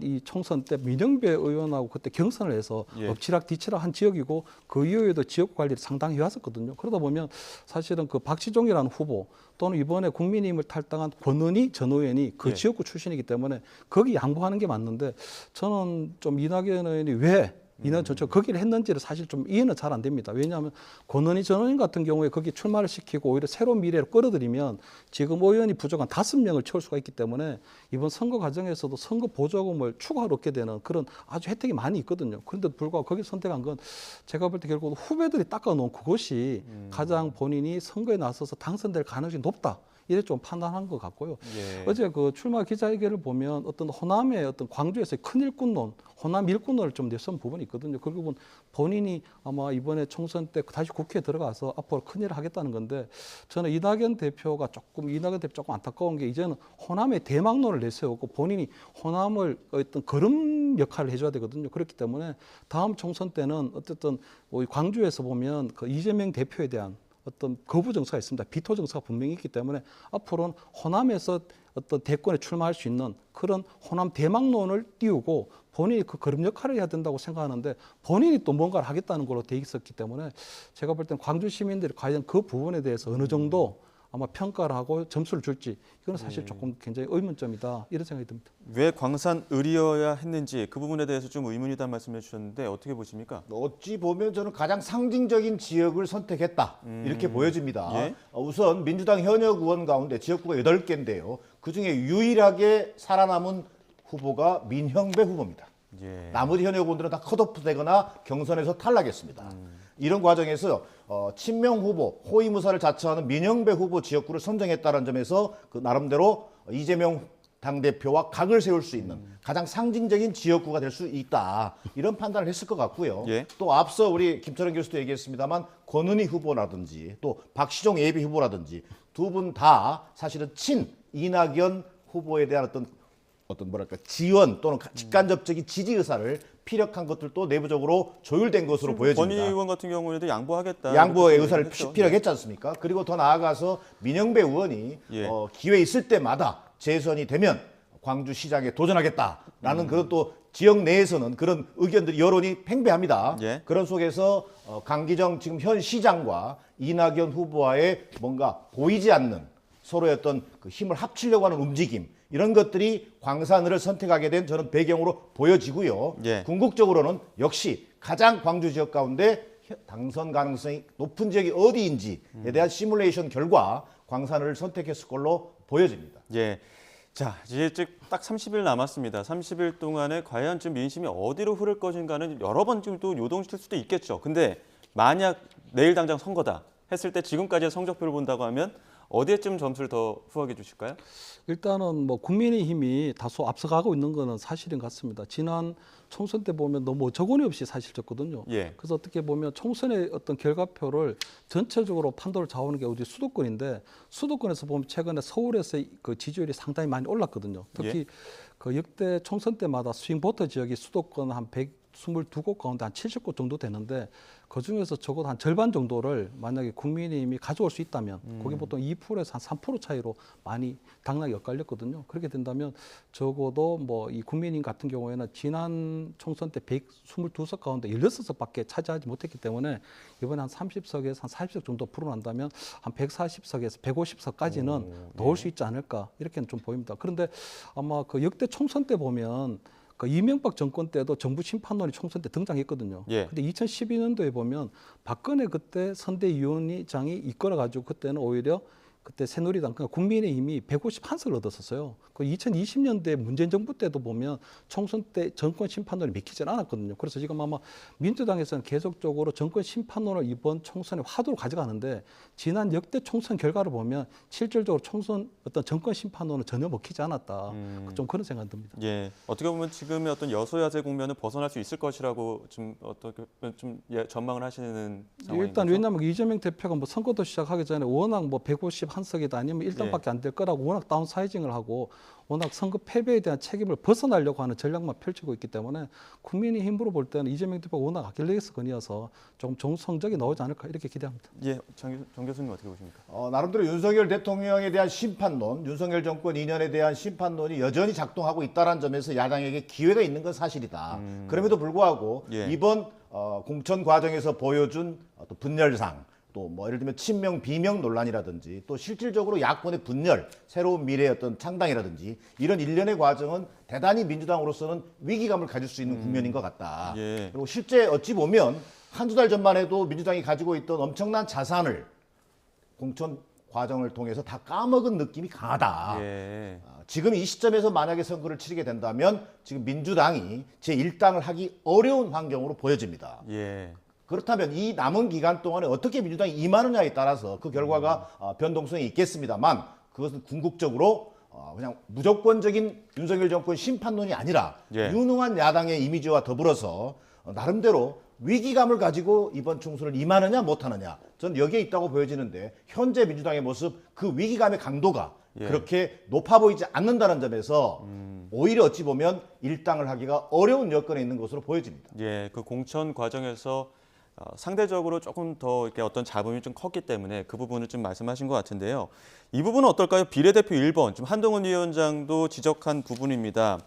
N: 이 총선 때 민영배 의원하고 그때 경선을 해서
A: 예.
N: 엎치락 뒤치락 한 지역이고 그 이후에도 지역 관리를 상당히 해왔었거든요. 그러다 보면 사실은 그 박시종이라는 후보 또는 이번에 국민의힘을 탈당한 권은희 전 의원이 그
A: 예.
N: 지역구 출신이기 때문에 거기 양보하는 게 맞는데 저는 좀 이낙연 의원이 왜 이낙연 전체 거기를 했는지를 사실 좀 이해는 잘 안 됩니다. 왜냐하면 권은희 전 의원 같은 경우에 거기 출마를 시키고 오히려 새로운 미래를 끌어들이면 지금 의원이 부족한 5명을 채울 수가 있기 때문에 이번 선거 과정에서도 선거 보조금을 추가로 얻게 되는 그런 아주 혜택이 많이 있거든요. 그런데도 불구하고 거기를 선택한 건 제가 볼 때 결국 후배들이 닦아놓은 그것이 가장 본인이 선거에 나서서 당선될 가능성이 높다. 이래 좀 판단한 것 같고요.
A: 예.
N: 어제 그 출마 기자회견을 보면 어떤 호남의 어떤 광주에서의 큰 일꾼론, 호남 일꾼론을 좀 내세운 부분이 있거든요. 결국은 본인이 아마 이번에 총선 때 다시 국회에 들어가서 앞으로 큰일을 하겠다는 건데 저는 이낙연 대표 조금 안타까운 게 이제는 호남의 대망론을 내세우고 본인이 호남을 어떤 걸음 역할을 해줘야 되거든요. 그렇기 때문에 다음 총선 때는 어쨌든 광주에서 보면 그 이재명 대표에 대한 어떤 거부 정서가 있습니다. 비토 정서가 분명히 있기 때문에 앞으로는 호남에서 어떤 대권에 출마할 수 있는 그런 호남 대망론을 띄우고 본인이 그 걸음 역할을 해야 된다고 생각하는데 본인이 또 뭔가를 하겠다는 걸로 돼 있었기 때문에 제가 볼 때는 광주 시민들이 과연 그 부분에 대해서 어느 정도 아마 평가를 하고 점수를 줄지 이거는 사실 조금 굉장히 의문점이다 이런 생각이 듭니다.
A: 왜 광산을이어야 했는지 그 부분에 대해서 좀 의문이다 말씀해 주셨는데 어떻게 보십니까?
O: 어찌 보면 저는 가장 상징적인 지역을 선택했다 이렇게 보여집니다.
A: 예?
O: 우선 민주당 현역 의원 가운데 지역구가 8개인데요. 그중에 유일하게 살아남은 후보가 민형배 후보입니다.
A: 예.
O: 나머지 현역 의원들은 다 컷오프되거나 경선에서 탈락했습니다. 이런 과정에서 친명 후보, 호위무사를 자처하는 민형배 후보 지역구를 선정했다는 점에서 그 나름대로 이재명 당대표와 각을 세울 수 있는 가장 상징적인 지역구가 될 수 있다. 이런 판단을 했을 것 같고요.
A: 예.
O: 또 앞서 우리 김철원 교수도 얘기했습니다만 권은희 후보라든지 또 박시종 예비 후보라든지 두 분 다 사실은 친 이낙연 후보에 대한 어떤 뭐랄까 지원 또는 직간접적인 지지 의사를 피력한 것들도 내부적으로 조율된 것으로 보여집니다.
A: 권희 의원 같은 경우에도 양보하겠다.
O: 양보의 의사를
A: 했죠.
O: 피력했지 않습니까? 그리고 더 나아가서 민형배 의원이
A: 예.
O: 기회 있을 때마다 재선이 되면 광주시장에 도전하겠다라는 그런 또 지역 내에서는 그런 의견들이 여론이 팽배합니다.
A: 예.
O: 그런 속에서 강기정 지금 현 시장과 이낙연 후보와의 뭔가 보이지 않는 서로의 어떤 그 힘을 합치려고 하는 움직임 이런 것들이 광산을을 선택하게 된 저는 배경으로 보여지고요.
A: 예.
O: 궁극적으로는 역시 가장 광주 지역 가운데 당선 가능성이 높은 지역이 어디인지에 대한 시뮬레이션 결과 광산을을 선택했을 걸로 보여집니다.
A: 예. 자, 이제 딱 30일 남았습니다. 30일 동안에 과연 지금 민심이 어디로 흐를 것인가는 여러 번 지금 또 요동칠 수도 있겠죠. 근데 만약 내일 당장 선거다 했을 때 지금까지의 성적표를 본다고 하면 어디에쯤 점수를 더 후하게 주실까요?
N: 일단은 뭐 국민의힘이 다소 앞서가고 있는 거는 사실인 것 같습니다. 지난 총선 때 보면 너무 적언이 없이 사실적거든요.
A: 예.
N: 그래서 어떻게 보면 총선의 어떤 결과표를 전체적으로 판도를 좌우하는 게 어디 수도권인데 수도권에서 보면 최근에 서울에서 그 지지율이 상당히 많이 올랐거든요. 특히
A: 예.
N: 그 역대 총선 때마다 스윙보터 지역이 수도권 한 122곳 가운데 한 70곳 정도 되는데 그중에서 적어도 한 절반 정도를 만약에 국민의힘이 가져올 수 있다면 거기 보통 2%에서 한 3% 차이로 많이 당락이 엇갈렸거든요. 그렇게 된다면 적어도 뭐 이 국민의힘 같은 경우에는 지난 총선 때 122석 가운데 16석밖에 차지하지 못했기 때문에 이번에 한 30석에서 한 40석 정도 풀어난다면 한 140석에서 150석까지는 넣을 수 있지 않을까 이렇게는 좀 보입니다. 그런데 아마 그 역대 총선 때 보면 그 이명박 정권 때도 정부 심판론이 총선 때 등장했거든요.
A: 예.
N: 근데 2012년도에 보면 박근혜 그때 선대위원장이 이끌어가지고 그때는 오히려 그때 새누리당, 그러니까 국민의힘이 151석을 얻었었어요. 그 2020년대 문재인 정부 때도 보면 총선 때 정권 심판론이 믿기지 않았거든요. 그래서 지금 아마 민주당에서는 계속적으로 정권 심판론을 이번 총선에 화두로 가져가는데 지난 역대 총선 결과를 보면 실질적으로 총선 어떤 정권 심판론은 전혀 먹히지 않았다. 좀 그런 생각이 듭니다.
A: 예. 어떻게 보면 지금의 어떤 여소야대 국면을 벗어날 수 있을 것이라고 좀 어떻게 좀 전망을 하시는 상황인
N: 일단
A: 거죠?
N: 왜냐하면 이재명 대표가 뭐 선거도 시작하기 전에 워낙 뭐 151석이다 아니면 1등밖에 안 될 거라고 워낙 다운사이징을 하고 워낙 선거 패배에 대한 책임을 벗어나려고 하는 전략만 펼치고 있기 때문에 국민의힘으로 볼 때는 이재명 대표가 워낙 아킬레스건이어서 조금 좋은 성적이 나오지 않을까 이렇게 기대합니다.
A: 예, 정 교수님 어떻게 보십니까?
O: 나름대로 윤석열 대통령에 대한 심판론, 윤석열 정권 2년에 대한 심판론이 여전히 작동하고 있다는 점에서 야당에게 기회가 있는 건 사실이다. 그럼에도 불구하고
A: 예.
O: 이번 공천 과정에서 보여준 또 분열상, 또 뭐 예를 들면 친명 비명 논란이라든지 또 실질적으로 야권의 분열, 새로운 미래의 어떤 창당이라든지 이런 일련의 과정은 대단히 민주당으로서는 위기감을 가질 수 있는 국면인 것 같다.
A: 예.
O: 그리고 실제 어찌 보면 한두 달 전만 해도 민주당이 가지고 있던 엄청난 자산을 공천 과정을 통해서 다 까먹은 느낌이 강하다.
A: 예.
O: 지금 이 시점에서 만약에 선거를 치르게 된다면 지금 민주당이 제1당을 하기 어려운 환경으로 보여집니다.
A: 예.
O: 그렇다면 이 남은 기간 동안에 어떻게 민주당이 임하느냐에 따라서 그 결과가 변동성이 있겠습니다만 그것은 궁극적으로 그냥 무조건적인 윤석열 정권 심판론이 아니라
A: 예.
O: 유능한 야당의 이미지와 더불어서 나름대로 위기감을 가지고 이번 총선을 임하느냐 못하느냐 저는 여기에 있다고 보여지는데 현재 민주당의 모습 그 위기감의 강도가
A: 예.
O: 그렇게 높아 보이지 않는다는 점에서 오히려 어찌 보면 일당을 하기가 어려운 여건에 있는 것으로 보여집니다.
A: 예, 그 공천 과정에서 상대적으로 조금 더 이렇게 어떤 잡음이 좀 컸기 때문에 그 부분을 좀 말씀하신 것 같은데요. 이 부분은 어떨까요? 비례대표 1번, 좀 한동훈 위원장도 지적한 부분입니다.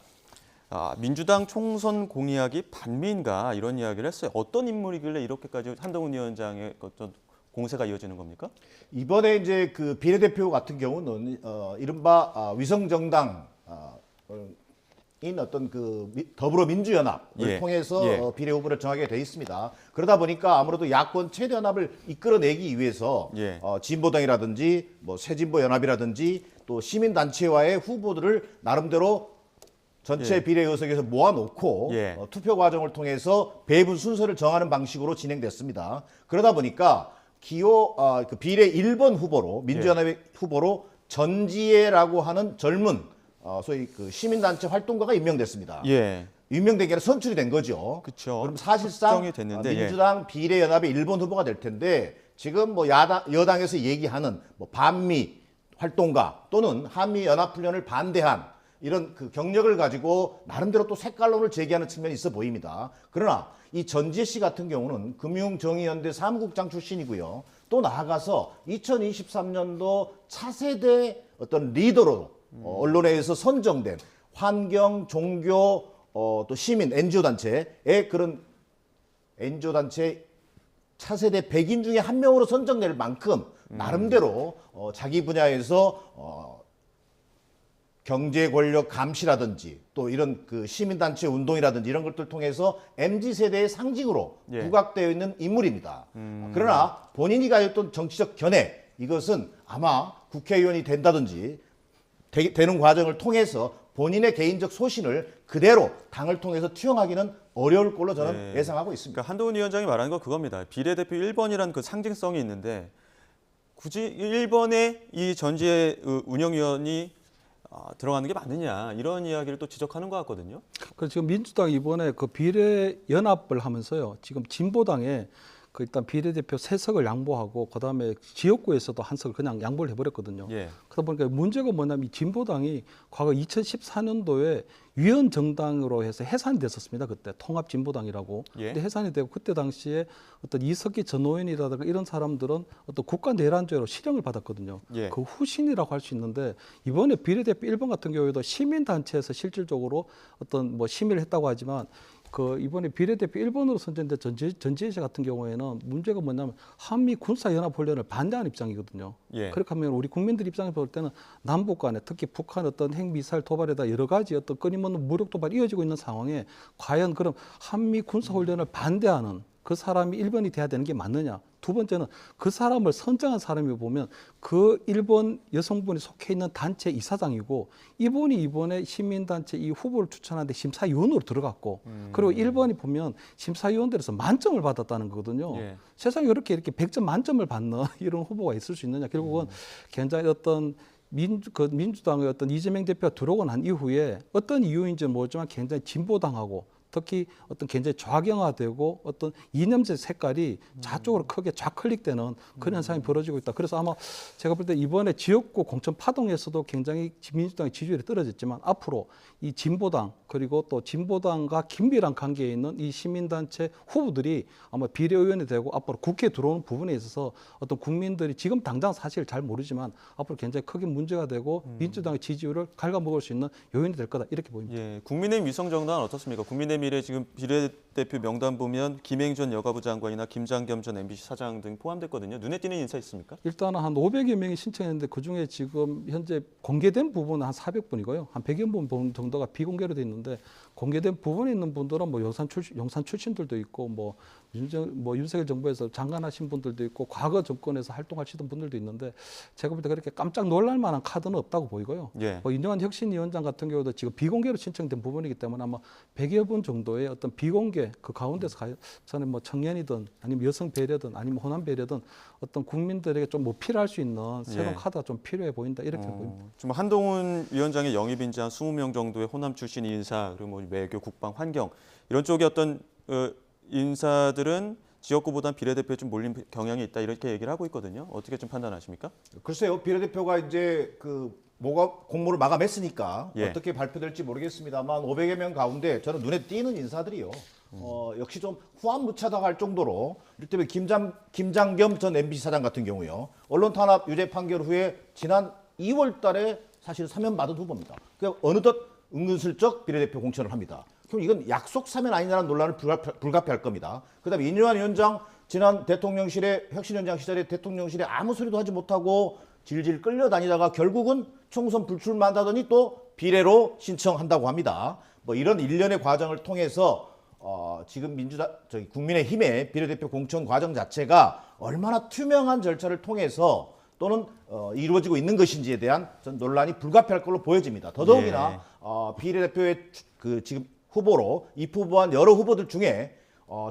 A: 민주당 총선 공약이 반민가 이런 이야기를 했어요. 어떤 인물이길래 이렇게까지 한동훈 위원장의 어떤 공세가 이어지는 겁니까?
O: 이번에 이제 그 비례대표 같은 경우는 이른바 위성정당 인 어떤 그 더불어민주연합을 통해서 비례 후보를 정하게 돼 있습니다. 그러다 보니까 아무래도 야권 최대 연합을 이끌어내기 위해서 진보당이라든지 뭐 새진보연합이라든지 또 시민단체와의 후보들을 나름대로 전체 비례 의석에서 모아놓고 투표 과정을 통해서 배분 순서를 정하는 방식으로 진행됐습니다. 그러다 보니까 그 비례 1번 후보로 민주연합의 후보로 전지혜라고 하는 젊은 소위 그 시민단체 활동가가 임명됐습니다. 임명된 게 아니라 선출이 된 거죠.
A: 그렇죠.
O: 그럼 사실상 민주당 비례연합의 1번 후보가 될 텐데 지금 뭐 여당에서 얘기하는 뭐 반미 활동가 또는 한미 연합훈련을 반대한 이런 그 경력을 가지고 나름대로 또 색깔론을 제기하는 측면이 있어 보입니다. 그러나 이 전지혜 씨 같은 경우는 금융정의연대 사무국장 출신이고요. 또 나아가서 2023년도 차세대 어떤 리더로 언론에서 선정된 환경, 종교, 또 시민, NGO단체의 그런 NGO단체 차세대 100인 중에 한 명으로 선정될 만큼 나름대로 자기 분야에서 경제 권력 감시라든지 또 이런 그 시민단체 운동이라든지 이런 것들 통해서 MZ세대의 상징으로 부각되어 있는 인물입니다. 그러나 본인이 가졌던 정치적 견해 이것은 아마 국회의원이 된다든지 되는 과정을 통해서 본인의 개인적 소신을 그대로 당을 통해서 투영하기는 어려울 걸로 저는 예상하고 있습니다.
A: 그러니까 한동훈 위원장이 말하는 건 그겁니다. 비례대표 1번이라는 그 상징성이 있는데 굳이 1번에 이 전지혜 운영위원이 들어가는 게 맞느냐 이런 이야기를 또 지적하는 것 같거든요.
N: 그래서 지금 민주당 이번에 그 비례 연합을 하면서요. 지금 진보당에 그 일단 비례대표 3석을 양보하고 그다음에 지역구에서도 1석을 그냥 양보를 해버렸거든요. 그러다 보니까 문제가 뭐냐면 이 진보당이 과거 2014년도에 위원정당으로 해서 해산이 됐었습니다. 그때 통합진보당이라고. 근데 해산이 되고 그때 당시에 어떤 이석기 전 의원이라든가 이런 사람들은 어떤 국가 내란죄로 실형을 받았거든요. 그 후신이라고 할 수 있는데 이번에 비례대표 1번 같은 경우에도 시민단체에서 실질적으로 어떤 뭐 심의를 했다고 하지만 그 이번에 비례대표 1번으로 선정된 전지혜 씨 같은 경우에는 문제가 뭐냐면 한미 군사연합훈련을 반대하는 입장이거든요. 그렇게 하면 우리 국민들 입장에서 볼 때는 남북 간에 특히 북한 어떤 핵미사일 도발에다 여러 가지 어떤 끊임없는 무력 도발이 이어지고 있는 상황에 과연 그럼 한미 군사훈련을 반대하는 그 사람이 1번이 돼야 되는 게 맞느냐. 두 번째는 그 사람을 선정한 사람이 보면 그 1번 여성분이 속해 있는 단체 이사장이고 이분이 이번에 시민단체 이 후보를 추천하는데 심사위원으로 들어갔고 그리고 1번이 보면 심사위원들에서 만점을 받았다는 거거든요. 세상에 이렇게 100점 만점을 받는 이런 후보가 있을 수 있느냐. 결국은 굉장히 어떤 민주당의 어떤 이재명 대표가 들어오고 난 이후에 어떤 이유인지는 모르지만 굉장히 진보당하고 특히 어떤 굉장히 좌경화되고 어떤 이념적 색깔이 좌쪽으로 크게 좌클릭되는 그런 현상이 벌어지고 있다. 그래서 아마 제가 볼 때 이번에 지역구 공천 파동에서도 굉장히 민주당의 지지율이 떨어졌지만 앞으로 이 진보당 그리고 또 진보당과 긴밀한 관계에 있는 이 시민단체 후보들이 아마 비례의원이 되고 앞으로 국회에 들어오는 부분에 있어서 어떤 국민들이 지금 당장 사실 잘 모르지만 앞으로 굉장히 크게 문제가 되고 민주당의 지지율을 갉아먹을 수 있는 요인이 될 거다 이렇게 보입니다.
A: 국민의힘 위성정당은 어떻습니까? 국민의힘 미래 지금 비례대표 명단 보면 김행 전 여가부 장관이나 김장겸 전 MBC 사장 등 포함됐거든요. 눈에 띄는 인사 있습니까?
N: 일단은 한 500여 명이 신청했는데 그중에 지금 현재 공개된 부분은 한 400분이고요. 한 100여 분 정도가 비공개로 돼 있는데 공개된 부분에 있는 분들은 뭐 용산 출신들도 있고 뭐 윤석열 정부에서 장관하신 분들도 있고 과거 정권에서 활동하시던 분들도 있는데 제가 볼 때 그렇게 깜짝 놀랄 만한 카드는 없다고 보이고요. 뭐 인요한 혁신위원장 같은 경우도 지금 비공개로 신청된 부분이기 때문에 아마 100여 분 정도의 어떤 비공개 그 가운데서 저는 뭐 청년이든 아니면 여성 배려든 아니면 호남 배려든 어떤 국민들에게 좀 어필할 수 있는 새로운 카드가 좀 필요해 보인다 이렇게 보입니다.
A: 지금 한동훈 위원장의 영입인지 한 20명 정도의 호남 출신 인사 그리고 뭐 외교, 국방, 환경 이런 쪽의 어떤 인사들은 지역구보다는 비례대표에 좀 몰린 경향이 있다 이렇게 얘기를 하고 있거든요. 어떻게 좀 판단하십니까?
O: 글쎄요. 비례대표가 이제 공모를 마감했으니까 어떻게 발표될지 모르겠습니다만 500여 명 가운데 저는 눈에 띄는 인사들이요. 역시 좀 후안무차다고 할 정도로 이를테면 김장겸 전 MBC 사장 같은 경우요. 언론 탄압 유죄 판결 후에 지난 2월 달에 사실 사면받은 후보입니다. 그러니까 어느덧 은근슬쩍 비례대표 공천을 합니다. 그럼 이건 약속 사면 아니냐는 논란을 불가피할 겁니다. 그다음에 인요한 위원장 지난 대통령실에 혁신위원장 시절에 대통령실에 아무 소리도 하지 못하고 질질 끌려다니다가 결국은 총선 불출마한다더니 또 비례로 신청한다고 합니다. 뭐 이런 일련의 과정을 통해서 지금 국민의힘의 비례대표 공천 과정 자체가 얼마나 투명한 절차를 통해서 또는 이루어지고 있는 것인지에 대한 전 논란이 불가피할 걸로 보여집니다. 더더욱이나 비례대표의 지금 후보로 입후보한 여러 후보들 중에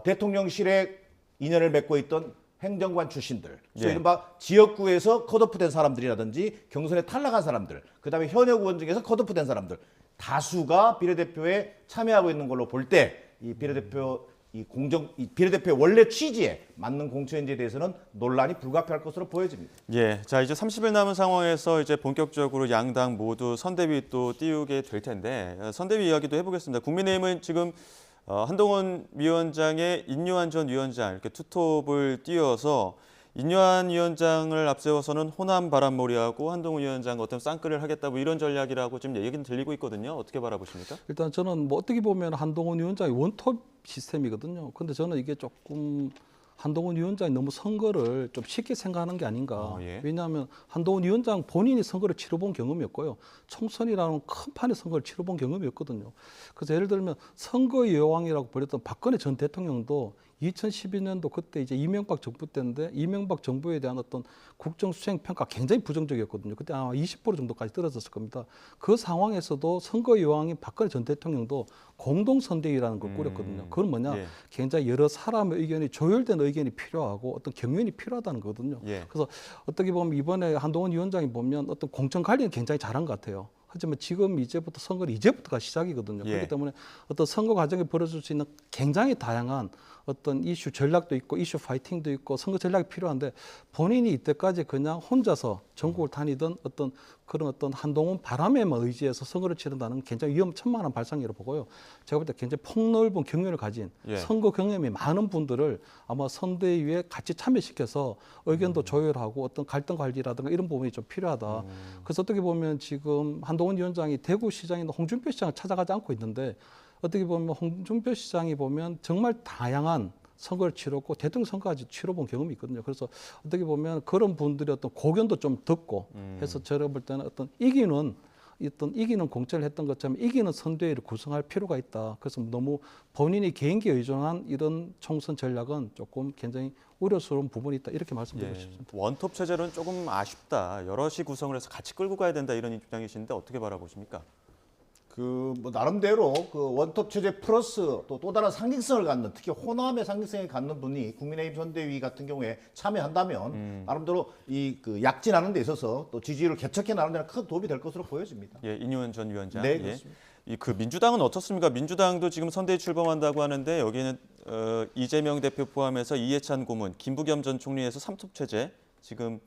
O: 대통령실에 인연을 맺고 있던 행정관 출신들, 이른바 지역구에서 컷오프된 사람들이라든지 경선에 탈락한 사람들, 그다음에 현역 의원 중에서 컷오프된 사람들 다수가 비례대표에 참여하고 있는 걸로 볼 때 이 비례대표의 원래 취지에 맞는 공천인지에 대해서는 논란이 불가피할 것으로 보여집니다.
A: 예, 자 이제 30일 남은 상황에서 이제 본격적으로 양당 모두 선대위 또 띄우게 될 텐데 선대위 이야기도 해보겠습니다. 국민의힘은 지금 한동훈 위원장의 인요한 전 위원장 이렇게 투톱을 띄워서 인요한 위원장을 앞세워서는 호남 바람몰이하고 한동훈 위원장 어떤 쌍끌을 하겠다 뭐 이런 전략이라고 지금 얘기는 들리고 있거든요. 어떻게 바라보십니까?
N: 일단 저는 뭐 어떻게 보면 한동훈 위원장이 원톱 시스템이거든요. 근데 저는 이게 조금 한동훈 위원장이 너무 선거를 좀 쉽게 생각하는 게 아닌가. 왜냐하면 한동훈 위원장 본인이 선거를 치러본 경험이 없고요. 총선이라는 큰 판의 선거를 치러본 경험이 없거든요. 그래서 예를 들면 선거의 여왕이라고 불렸던 박근혜 전 대통령도 2012년도 그때 이제 이명박 정부 때인데 이명박 정부에 대한 어떤 국정수행 평가 굉장히 부정적이었거든요. 그때 아마 20% 정도까지 떨어졌을 겁니다. 그 상황에서도 선거 여왕인 박근혜 전 대통령도 공동선대위라는 걸 꾸렸거든요. 그건 뭐냐? 굉장히 여러 사람의 의견이 조율된 의견이 필요하고 어떤 경륜이 필요하다는 거거든요. 그래서 어떻게 보면 이번에 한동훈 위원장이 보면 어떤 공천 관리는 굉장히 잘한 것 같아요. 하지만 지금 이제부터 선거는 이제부터가 시작이거든요. 그렇기 때문에 어떤 선거 과정에 벌어질 수 있는 굉장히 다양한 어떤 이슈 전략도 있고 이슈 파이팅도 있고 선거 전략이 필요한데 본인이 이때까지 그냥 혼자서 전국을 다니던 어떤 그런 어떤 한동훈 바람에만 의지해서 선거를 치른다는 굉장히 위험천만한 발상이라고 보고요. 제가 볼 때 굉장히 폭넓은 경륜을 가진 선거 경험이 많은 분들을 아마 선대위에 같이 참여시켜서 의견도 조율하고 어떤 갈등 관리라든가 이런 부분이 좀 필요하다. 그래서 어떻게 보면 지금 한동훈 위원장이 대구시장이나 홍준표 시장을 찾아가지 않고 있는데 어떻게 보면 홍준표 시장이 보면 정말 다양한 선거를 치렀고 대통령 선거까지 치러본 경험이 있거든요. 그래서 어떻게 보면 그런 분들의 어떤 고견도 좀 듣고 해서 제가 볼 때는 어떤 이기는 공천을 했던 것처럼 이기는 선대위를 구성할 필요가 있다. 그래서 너무 본인이 개인기에 의존한 이런 총선 전략은 조금 굉장히 우려스러운 부분이 있다. 이렇게 말씀드리고 싶습니다.
A: 원톱 체제로는 조금 아쉽다. 여럿이 구성을 해서 같이 끌고 가야 된다 이런 입장이신데 어떻게 바라보십니까?
O: 뭐 나름대로 그 원톱 체제 플러스 또 다른 상징성을 갖는 특히 호남의 상징성을 갖는 분이 국민의힘 선대위 같은 경우에 참여한다면 나름대로 그 약진하는 데 있어서 또 지지율을 개척해 나가는 데는 큰 도움이 될 것으로 보여집니다.
A: 인요한 전 위원장.
O: 네, 그렇습니다.
A: 그 민주당은 어떻습니까? 민주당도 지금 선대위 출범한다고 하는데 여기는 이재명 대표 포함해서 이해찬 고문, 김부겸 전 총리에서 삼톱 체제 지금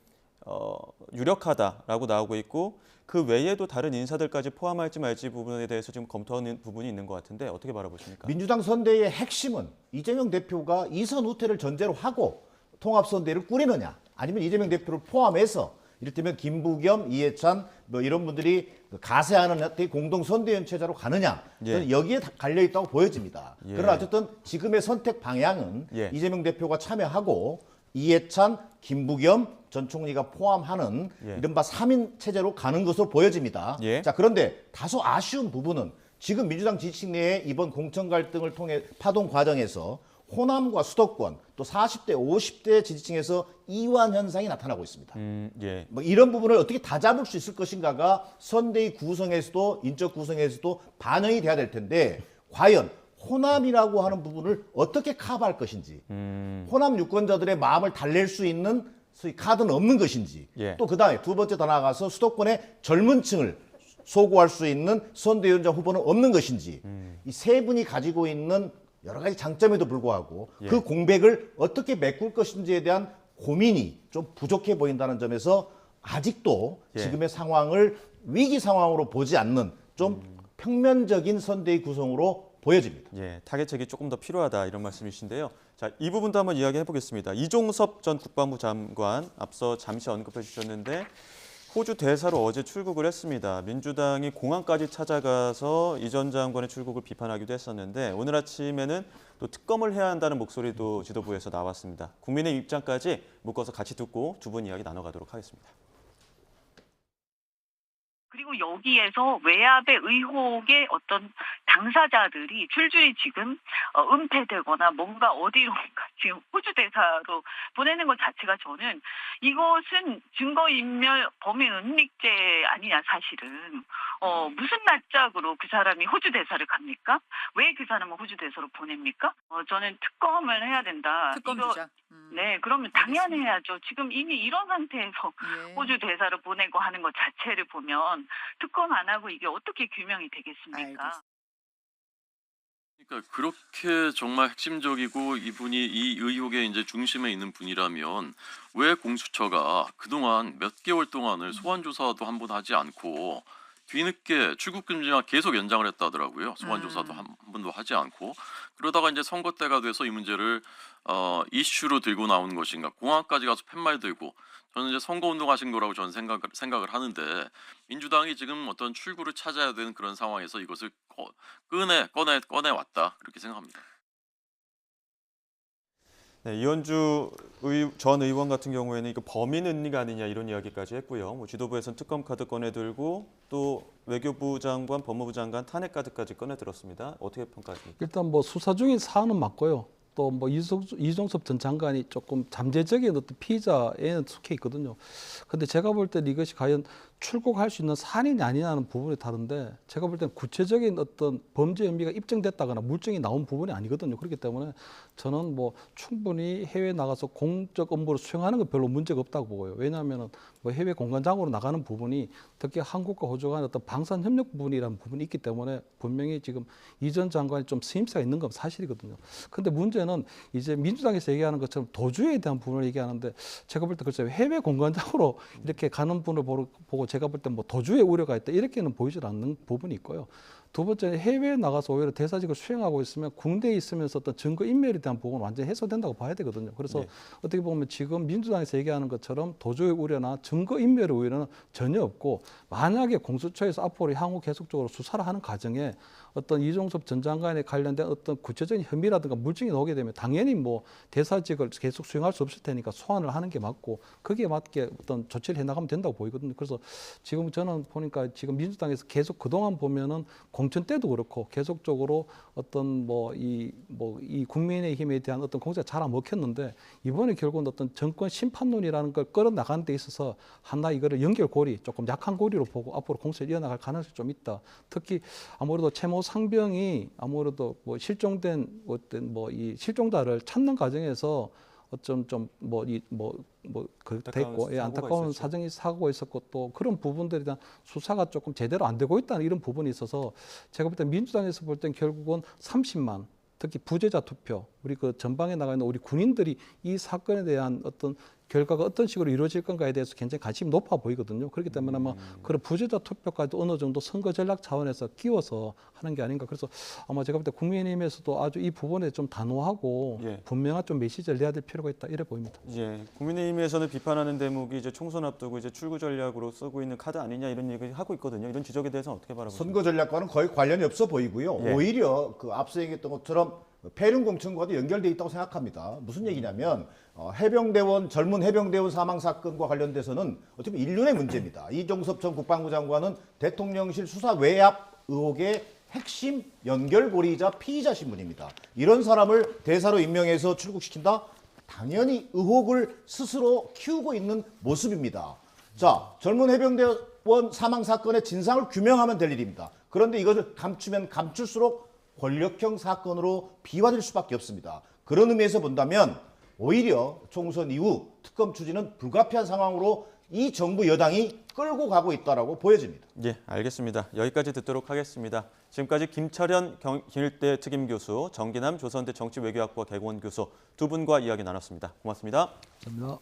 A: 유력하다라고 나오고 있고 그 외에도 다른 인사들까지 포함할지 말지 부분에 대해서 지금 검토하는 부분이 있는 것 같은데 어떻게 바라보십니까?
O: 민주당 선대위의 핵심은 이재명 대표가 이선 후퇴를 전제로 하고 통합선대위를 꾸리느냐 아니면 이재명 대표를 포함해서 이를테면 김부겸, 이해찬 뭐 이런 분들이 가세하는 공동선대위원 체제로 가느냐 저는 여기에 갈려있다고 보여집니다. 그러나 어쨌든 지금의 선택 방향은 이재명 대표가 참여하고 이해찬, 김부겸 전 총리가 포함하는 이른바 3인 체제로 가는 것으로 보여집니다. 자, 그런데 다소 아쉬운 부분은 지금 민주당 지지층 내에 이번 공천 갈등을 통해 파동 과정에서 호남과 수도권 또 40대, 50대 지지층에서 이완 현상이 나타나고 있습니다. 뭐 이런 부분을 어떻게 다 잡을 수 있을 것인가가 선대위 구성에서도 인적 구성에서도 반영이 돼야 될 텐데 과연 호남이라고 하는 부분을 어떻게 커버할 것인지 호남 유권자들의 마음을 달랠 수 있는 소위 카드는 없는 것인지 또 그다음에 두 번째 더 나아가서 수도권의 젊은 층을 소구할 수 있는 선대위원장 후보는 없는 것인지 이 세 분이 가지고 있는 여러 가지 장점에도 불구하고 그 공백을 어떻게 메꿀 것인지에 대한 고민이 좀 부족해 보인다는 점에서 아직도 지금의 상황을 위기 상황으로 보지 않는 좀 평면적인 선대위 구성으로 보여집니다.
A: 타겟책이 조금 더 필요하다 이런 말씀이신데요. 자, 이 부분도 한번 이야기해 보겠습니다. 이종섭 전 국방부 장관 앞서 잠시 언급해 주셨는데 호주 대사로 어제 출국을 했습니다. 민주당이 공항까지 찾아가서 이 전 장관의 출국을 비판하기도 했었는데 오늘 아침에는 또 특검을 해야 한다는 목소리도 지도부에서 나왔습니다. 국민의 입장까지 묶어서 같이 듣고 두 분 이야기 나눠가도록 하겠습니다.
P: 그리고 여기에서 외압의 의혹의 어떤 당사자들이 줄줄이 지금 은폐되거나 뭔가 어디로 지금 호주 대사로 보내는 것 자체가 저는 이것은 증거인멸 범인 은닉죄 아니냐 사실은. 무슨 낯짝으로 그 사람이 호주 대사를 갑니까? 왜 그 사람을 호주 대사로 보냅니까? 저는 특검을 해야 된다.
Q: 특검 주자.
P: 네, 그러면 당연히 해야죠. 지금 이미 이런 상태에서 호주 대사를 보내고 하는 것 자체를 보면 특검 안 하고 이게 어떻게 규명이 되겠습니까?
R: 그러니까 그렇게 정말 핵심적이고 이분이 이 의혹의 이제 중심에 있는 분이라면 왜 공수처가 그동안 몇 개월 동안을 소환 조사도 한 번 하지 않고 뒤늦게 출국 금지가 계속 연장을 했다 하더라고요. 소환 조사도 한 번도 하지 않고 그러다가 이제 선거 때가 돼서 이 문제를 이슈로 들고 나온 것인가? 공항까지 가서 팻말 들고 저는 이제 선거 운동하신 거라고 저는 생각을 하는데 민주당이 지금 어떤 출구를 찾아야 되는 그런 상황에서 이것을 꺼내 왔다 그렇게 생각합니다.
A: 네, 이현주 전 의원 같은 경우에는 이거 범인 은닉 아니냐 이런 이야기까지 했고요. 뭐 지도부에서는 특검 카드 꺼내들고 또 외교부 장관, 법무부 장관 탄핵 카드까지 꺼내들었습니다. 어떻게 평가하십니까?
N: 일단 뭐 수사 중인 사안은 맞고요. 또 뭐 이종섭 전 장관이 조금 잠재적인 어떤 피의자에는 속해 있거든요. 근데 제가 볼 때는 이것이 과연 출국할 수 있는 사안이냐 아니냐는 부분이 다른데 제가 볼 때는 구체적인 어떤 범죄 혐의가 입증됐다거나 물증이 나온 부분이 아니거든요. 그렇기 때문에 저는 뭐 충분히 해외에 나가서 공적 업무를 수행하는 건 별로 문제가 없다고 보고요. 왜냐하면 뭐 해외 공관장으로 나가는 부분이 특히 한국과 호주 간의 어떤 방산 협력 부분이라는 부분이 있기 때문에 분명히 지금 이 전 장관이 좀 스임새가 있는 건 사실이거든요. 근데 문제는 이제 민주당에서 얘기하는 것처럼 도주에 대한 부분을 얘기하는데 제가 볼 때 글쎄요 해외 공관장으로 이렇게 가는 분을 보고 제가 볼 때 뭐 도주의 우려가 있다 이렇게는 보이질 않는 부분이 있고요. 두 번째는 해외에 나가서 오히려 대사직을 수행하고 있으면 국내에 있으면서 어떤 증거인멸에 대한 부분은 완전히 해소된다고 봐야 되거든요. 그래서 어떻게 보면 지금 민주당에서 얘기하는 것처럼 도주의 우려나 증거인멸의 우려는 전혀 없고 만약에 공수처에서 앞으로 향후 계속적으로 수사를 하는 과정에 어떤 이종섭 전 장관에 관련된 어떤 구체적인 혐의라든가 물증이 나오게 되면 당연히 뭐 대사직을 계속 수행할 수 없을 테니까 소환을 하는 게 맞고 거기에 맞게 어떤 조치를 해나가면 된다고 보이거든요. 그래서 지금 저는 보니까 지금 민주당에서 계속 그동안 보면은 공천 때도 그렇고 계속적으로 어떤 이 국민의힘에 대한 어떤 공세가 잘 안 먹혔는데 이번에 결국은 어떤 정권 심판론이라는 걸 끌어나가는 데 있어서 하나 이거를 연결고리 조금 약한 고리로 보고 앞으로 공세를 이어나갈 가능성이 좀 있다. 특히 아무래도 채모 상병이 아무래도 뭐 실종된 어떤 이 실종자를 찾는 과정에서 됐고 안타까운 사고가 있었고 또 그런 부분들에 대한 수사가 조금 제대로 안 되고 있다는 이런 부분이 있어서 제가 볼 때 민주당에서 볼 땐 결국은 30만 특히 부재자 투표 우리 그 전방에 나가 있는 우리 군인들이 이 사건에 대한 어떤 결과가 어떤 식으로 이루어질 건가에 대해서 굉장히 관심이 높아 보이거든요. 그렇기 때문에 아마 그런 부재자 투표까지도 어느 정도 선거 전략 차원에서 끼워서 하는 게 아닌가. 그래서 아마 제가 볼 때 국민의힘에서도 아주 이 부분에 좀 단호하고 분명한 좀 메시지를 내야 될 필요가 있다 이래 보입니다.
A: 예, 국민의힘에서는 비판하는 대목이 이제 총선 앞두고 이제 출구 전략으로 쓰고 있는 카드 아니냐 이런 얘기 하고 있거든요. 이런 지적에 대해서는 어떻게 바라보십니까?
O: 선거 전략과는 거의 관련이 없어 보이고요. 오히려 그 앞서 얘기했던 것처럼 폐륜 공천과도 연결돼 있다고 생각합니다. 무슨 얘기냐면 해병대원 젊은 해병대원 사망 사건과 관련돼서는 어떻게 보면 인륜의 문제입니다. 이종섭 전 국방부 장관은 대통령실 수사 외압 의혹의 핵심 연결고리이자 피의자 신분입니다. 이런 사람을 대사로 임명해서 출국시킨다? 당연히 의혹을 스스로 키우고 있는 모습입니다. 자, 젊은 해병대원 사망 사건의 진상을 규명하면 될 일입니다. 그런데 이것을 감추면 감출수록 권력형 사건으로 비화될 수밖에 없습니다. 그런 의미에서 본다면 오히려 총선 이후 특검 추진은 불가피한 상황으로 이 정부 여당이 끌고 가고 있다고 보여집니다.
A: 예, 알겠습니다. 여기까지 듣도록 하겠습니다. 지금까지 김철현 김일대 특임교수, 정기남 조선대 정치외교학과 개공원 교수 두 분과 이야기 나눴습니다. 고맙습니다.
N: 감사합니다.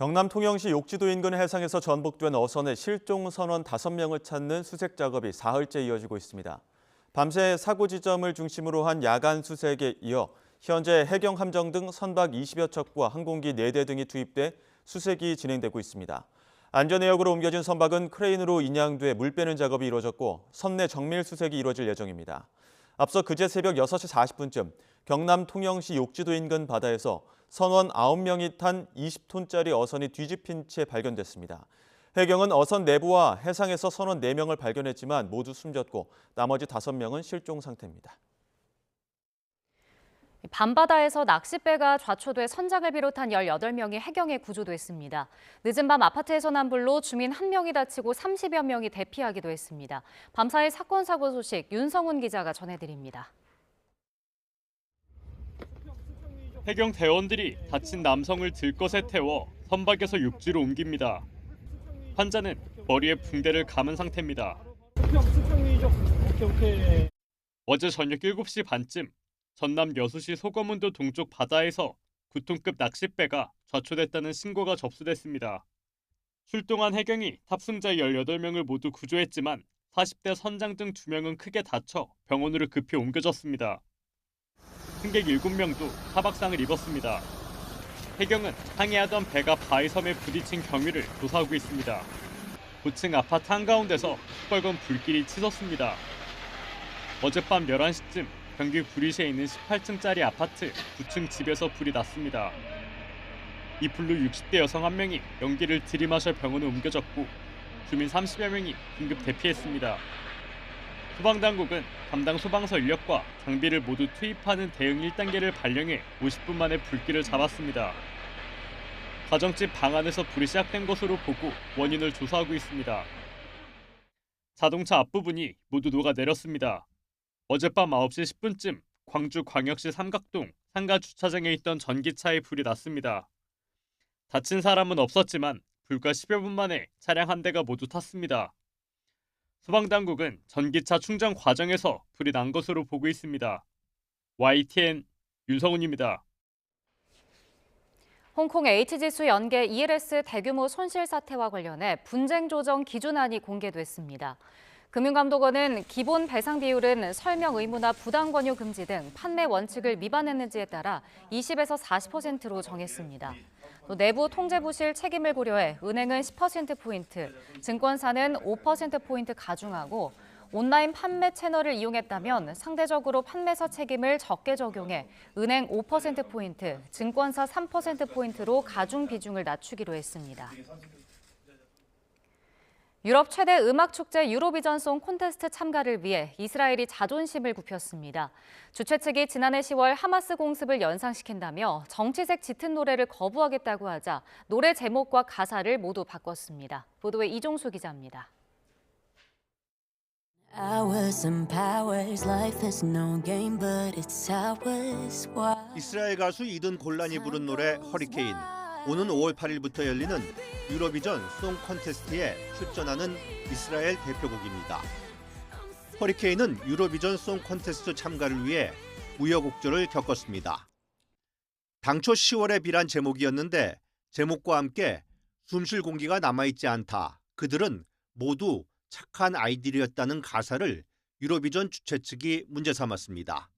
A: 경남 통영시 욕지도 인근 해상에서 전복된 어선의 실종 선원 5명을 찾는 수색 작업이 사흘째 이어지고 있습니다. 밤새 사고 지점을 중심으로 한 야간 수색에 이어 현재 해경 함정 등 선박 20여 척과 항공기 4대 등이 투입돼 수색이 진행되고 있습니다. 안전해역으로 옮겨진 선박은 크레인으로 인양돼 물 빼는 작업이 이루어졌고 선내 정밀 수색이 이루어질 예정입니다. 앞서 그제 새벽 6시 40분쯤 경남 통영시 욕지도 인근 바다에서 선원 9명이 탄 20톤짜리 어선이 뒤집힌 채 발견됐습니다. 해경은 어선 내부와 해상에서 선원 4명을 발견했지만 모두 숨졌고 나머지 5명은 실종 상태입니다.
B: 밤바다에서 낚싯배가 좌초돼 선장을 비롯한 18명이 해경에 구조됐습니다. 늦은 밤 아파트에서 난 불로 주민 1명이 다치고 30여 명이 대피하기도 했습니다. 밤사이 사건 사고 소식 윤성훈 기자가 전해드립니다.
Q: 해경 대원들이 다친 남성을 들것에 태워 선박에서 육지로 옮깁니다. 환자는 머리에 붕대를 감은 상태입니다. 어제 저녁 7시 반쯤 전남 여수시 소거문도 동쪽 바다에서 구톤급 낚싯배가 좌초됐다는 신고가 접수됐습니다. 출동한 해경이 탑승자 18명을 모두 구조했지만 40대 선장 등 2명은 크게 다쳐 병원으로 급히 옮겨졌습니다. 승객 7명도 사박상을 입었습니다. 해경은 항해하던 배가 바위섬에 부딪힌 경위를 조사하고 있습니다. 고층 아파트 한가운데서 시뻘건 불길이 치솟습니다. 어젯밤 11시쯤 경기 구리시에 있는 18층짜리 아파트 9층 집에서 불이 났습니다. 이 불로 60대 여성 1명이 연기를 들이마셔 병원에 옮겨졌고 주민 30여 명이 긴급 대피했습니다. 소방당국은 담당 소방서 인력과 장비를 모두 투입하는 대응 1단계를 발령해 50분 만에 불길을 잡았습니다. 가정집 방 안에서 불이 시작된 것으로 보고 원인을 조사하고 있습니다. 자동차 앞부분이 모두 녹아내렸습니다. 어젯밤 9시 10분쯤 광주광역시 삼각동 상가 주차장에 있던 전기차에 불이 났습니다. 다친 사람은 없었지만 불과 10여 분 만에 차량 한 대가 모두 탔습니다. 소방당국은 전기차 충전 과정에서 불이 난 것으로 보고 있습니다. YTN 윤성훈입니다.
B: 홍콩 H지수 연계 ELS 대규모 손실 사태와 관련해 분쟁 조정 기준안이 공개됐습니다. 금융감독원은 기본 배상 비율은 설명 의무나 부당 권유 금지 등 판매 원칙을 위반했는지에 따라 20에서 40%로 정했습니다. 또 내부 통제 부실 책임을 고려해 은행은 10%포인트, 증권사는 5%포인트 가중하고 온라인 판매 채널을 이용했다면 상대적으로 판매사 책임을 적게 적용해 은행 5%포인트, 증권사 3%포인트로 가중 비중을 낮추기로 했습니다. 유럽 최대 음악축제 유로비전송 콘테스트 참가를 위해 이스라엘이 자존심을 굽혔습니다. 주최 측이 지난해 10월 하마스 공습을 연상시킨다며 정치색 짙은 노래를 거부하겠다고 하자 노래 제목과 가사를 모두 바꿨습니다. 보도에 이종수 기자입니다.
S: 이스라엘 가수 이든 골란이 부른 노래 허리케인. 오는 5월 8일부터 열리는 유로비전 송 콘테스트에 출전하는 이스라엘 대표곡입니다. 허리케인은 유로비전 송 콘테스트 참가를 위해 우여곡절을 겪었습니다. 당초 10월에 빌한 제목이었는데 제목과 함께 숨쉴 공기가 남아있지 않다. 그들은 모두 착한 아이들이었다는 가사를 유로비전 주최 측이 문제 삼았습니다.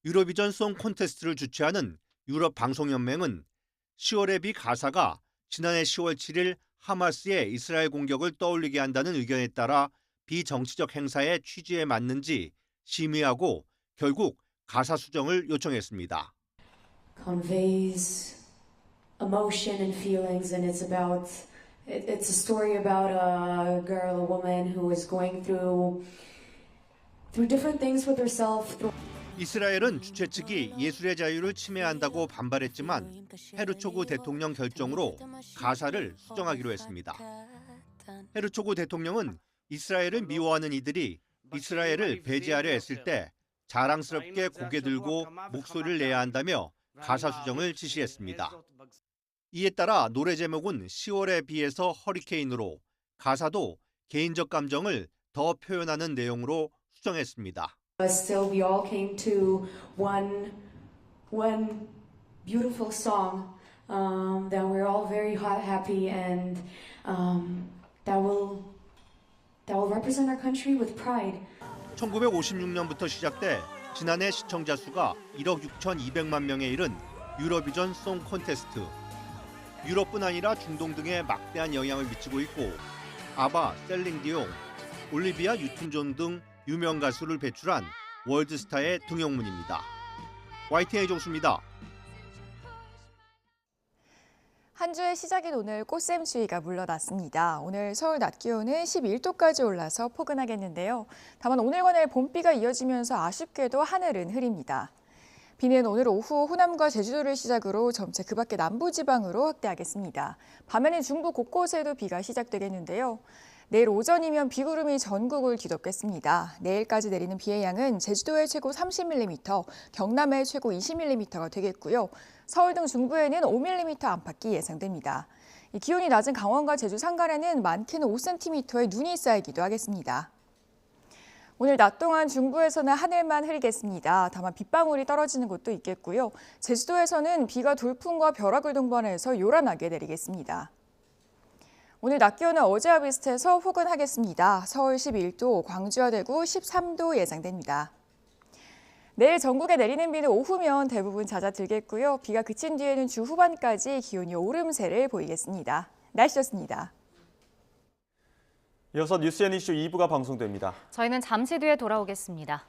S: 유로비전 송 콘테스트를 주최하는 유럽 방송연맹은 10월의 비 가사가 지난해 10월 7일 하마스의 이스라엘 공격을 떠올리게 한다는 의견에 따라 비정치적 행사의 취지에 맞는지 심의하고 결국 가사 수정을 요청했습니다.
T: Conveys emotion and feelings, and it's a story about a girl, a woman who is going through different things with herself.
S: 이스라엘은 주최 측이 예술의 자유를 침해한다고 반발했지만 헤르초그 대통령 결정으로 가사를 수정하기로 했습니다. 헤르초그 대통령은 이스라엘을 미워하는 이들이 이스라엘을 배제하려 했을 때 자랑스럽게 고개 들고 목소리를 내야 한다며 가사 수정을 지시했습니다. 이에 따라 노래 제목은 10월에 비해서 허리케인으로 가사도 개인적 감정을 더 표현하는 내용으로 수정했습니다.
T: Still, we all came to one beautiful song that we're all very happy, and that will represent our country with pride.
S: 1956년부터 시작돼 지난해 시청자 수가 1억 6,200만 명에 이른 유로비전 송 콘테스트. 유럽뿐 아니라 중동 등에 막대한 영향을 미치고 있고 아바, 셀링디옹, 올리비아 뉴튼 존 등 유명 가수를 배출한 월드스타의 등용문입니다. YTN 이종수입니다.
U: 한 주의 시작인 오늘 꽃샘추위가 물러났습니다. 오늘 서울 낮 기온은 11도까지 올라서 포근하겠는데요. 다만 오늘과 내일 봄비가 이어지면서 아쉽게도 하늘은 흐립니다. 비는 오늘 오후 호남과 제주도를 시작으로 점차 그 밖의 남부지방으로 확대하겠습니다. 밤에는 중부 곳곳에도 비가 시작되겠는데요. 내일 오전이면 비구름이 전국을 뒤덮겠습니다. 내일까지 내리는 비의 양은 제주도에 최고 30mm, 경남에 최고 20mm가 되겠고요. 서울 등 중부에는 5mm 안팎이 예상됩니다. 기온이 낮은 강원과 제주 산간에는 많게는 5cm의 눈이 쌓이기도 하겠습니다. 오늘 낮 동안 중부에서는 하늘만 흐리겠습니다. 다만 빗방울이 떨어지는 곳도 있겠고요. 제주도에서는 비가 돌풍과 벼락을 동반해서 요란하게 내리겠습니다. 오늘 낮 기온은 어제와 비슷해서 포근하겠습니다. 서울 11도, 광주와 대구 13도 예상됩니다. 내일 전국에 내리는 비는 오후면 대부분 잦아들겠고요. 비가 그친 뒤에는 주 후반까지 기온이 오름세를 보이겠습니다. 날씨였습니다.
A: 이어서 뉴스앤이슈 2부가 방송됩니다.
B: 저희는 잠시 뒤에 돌아오겠습니다.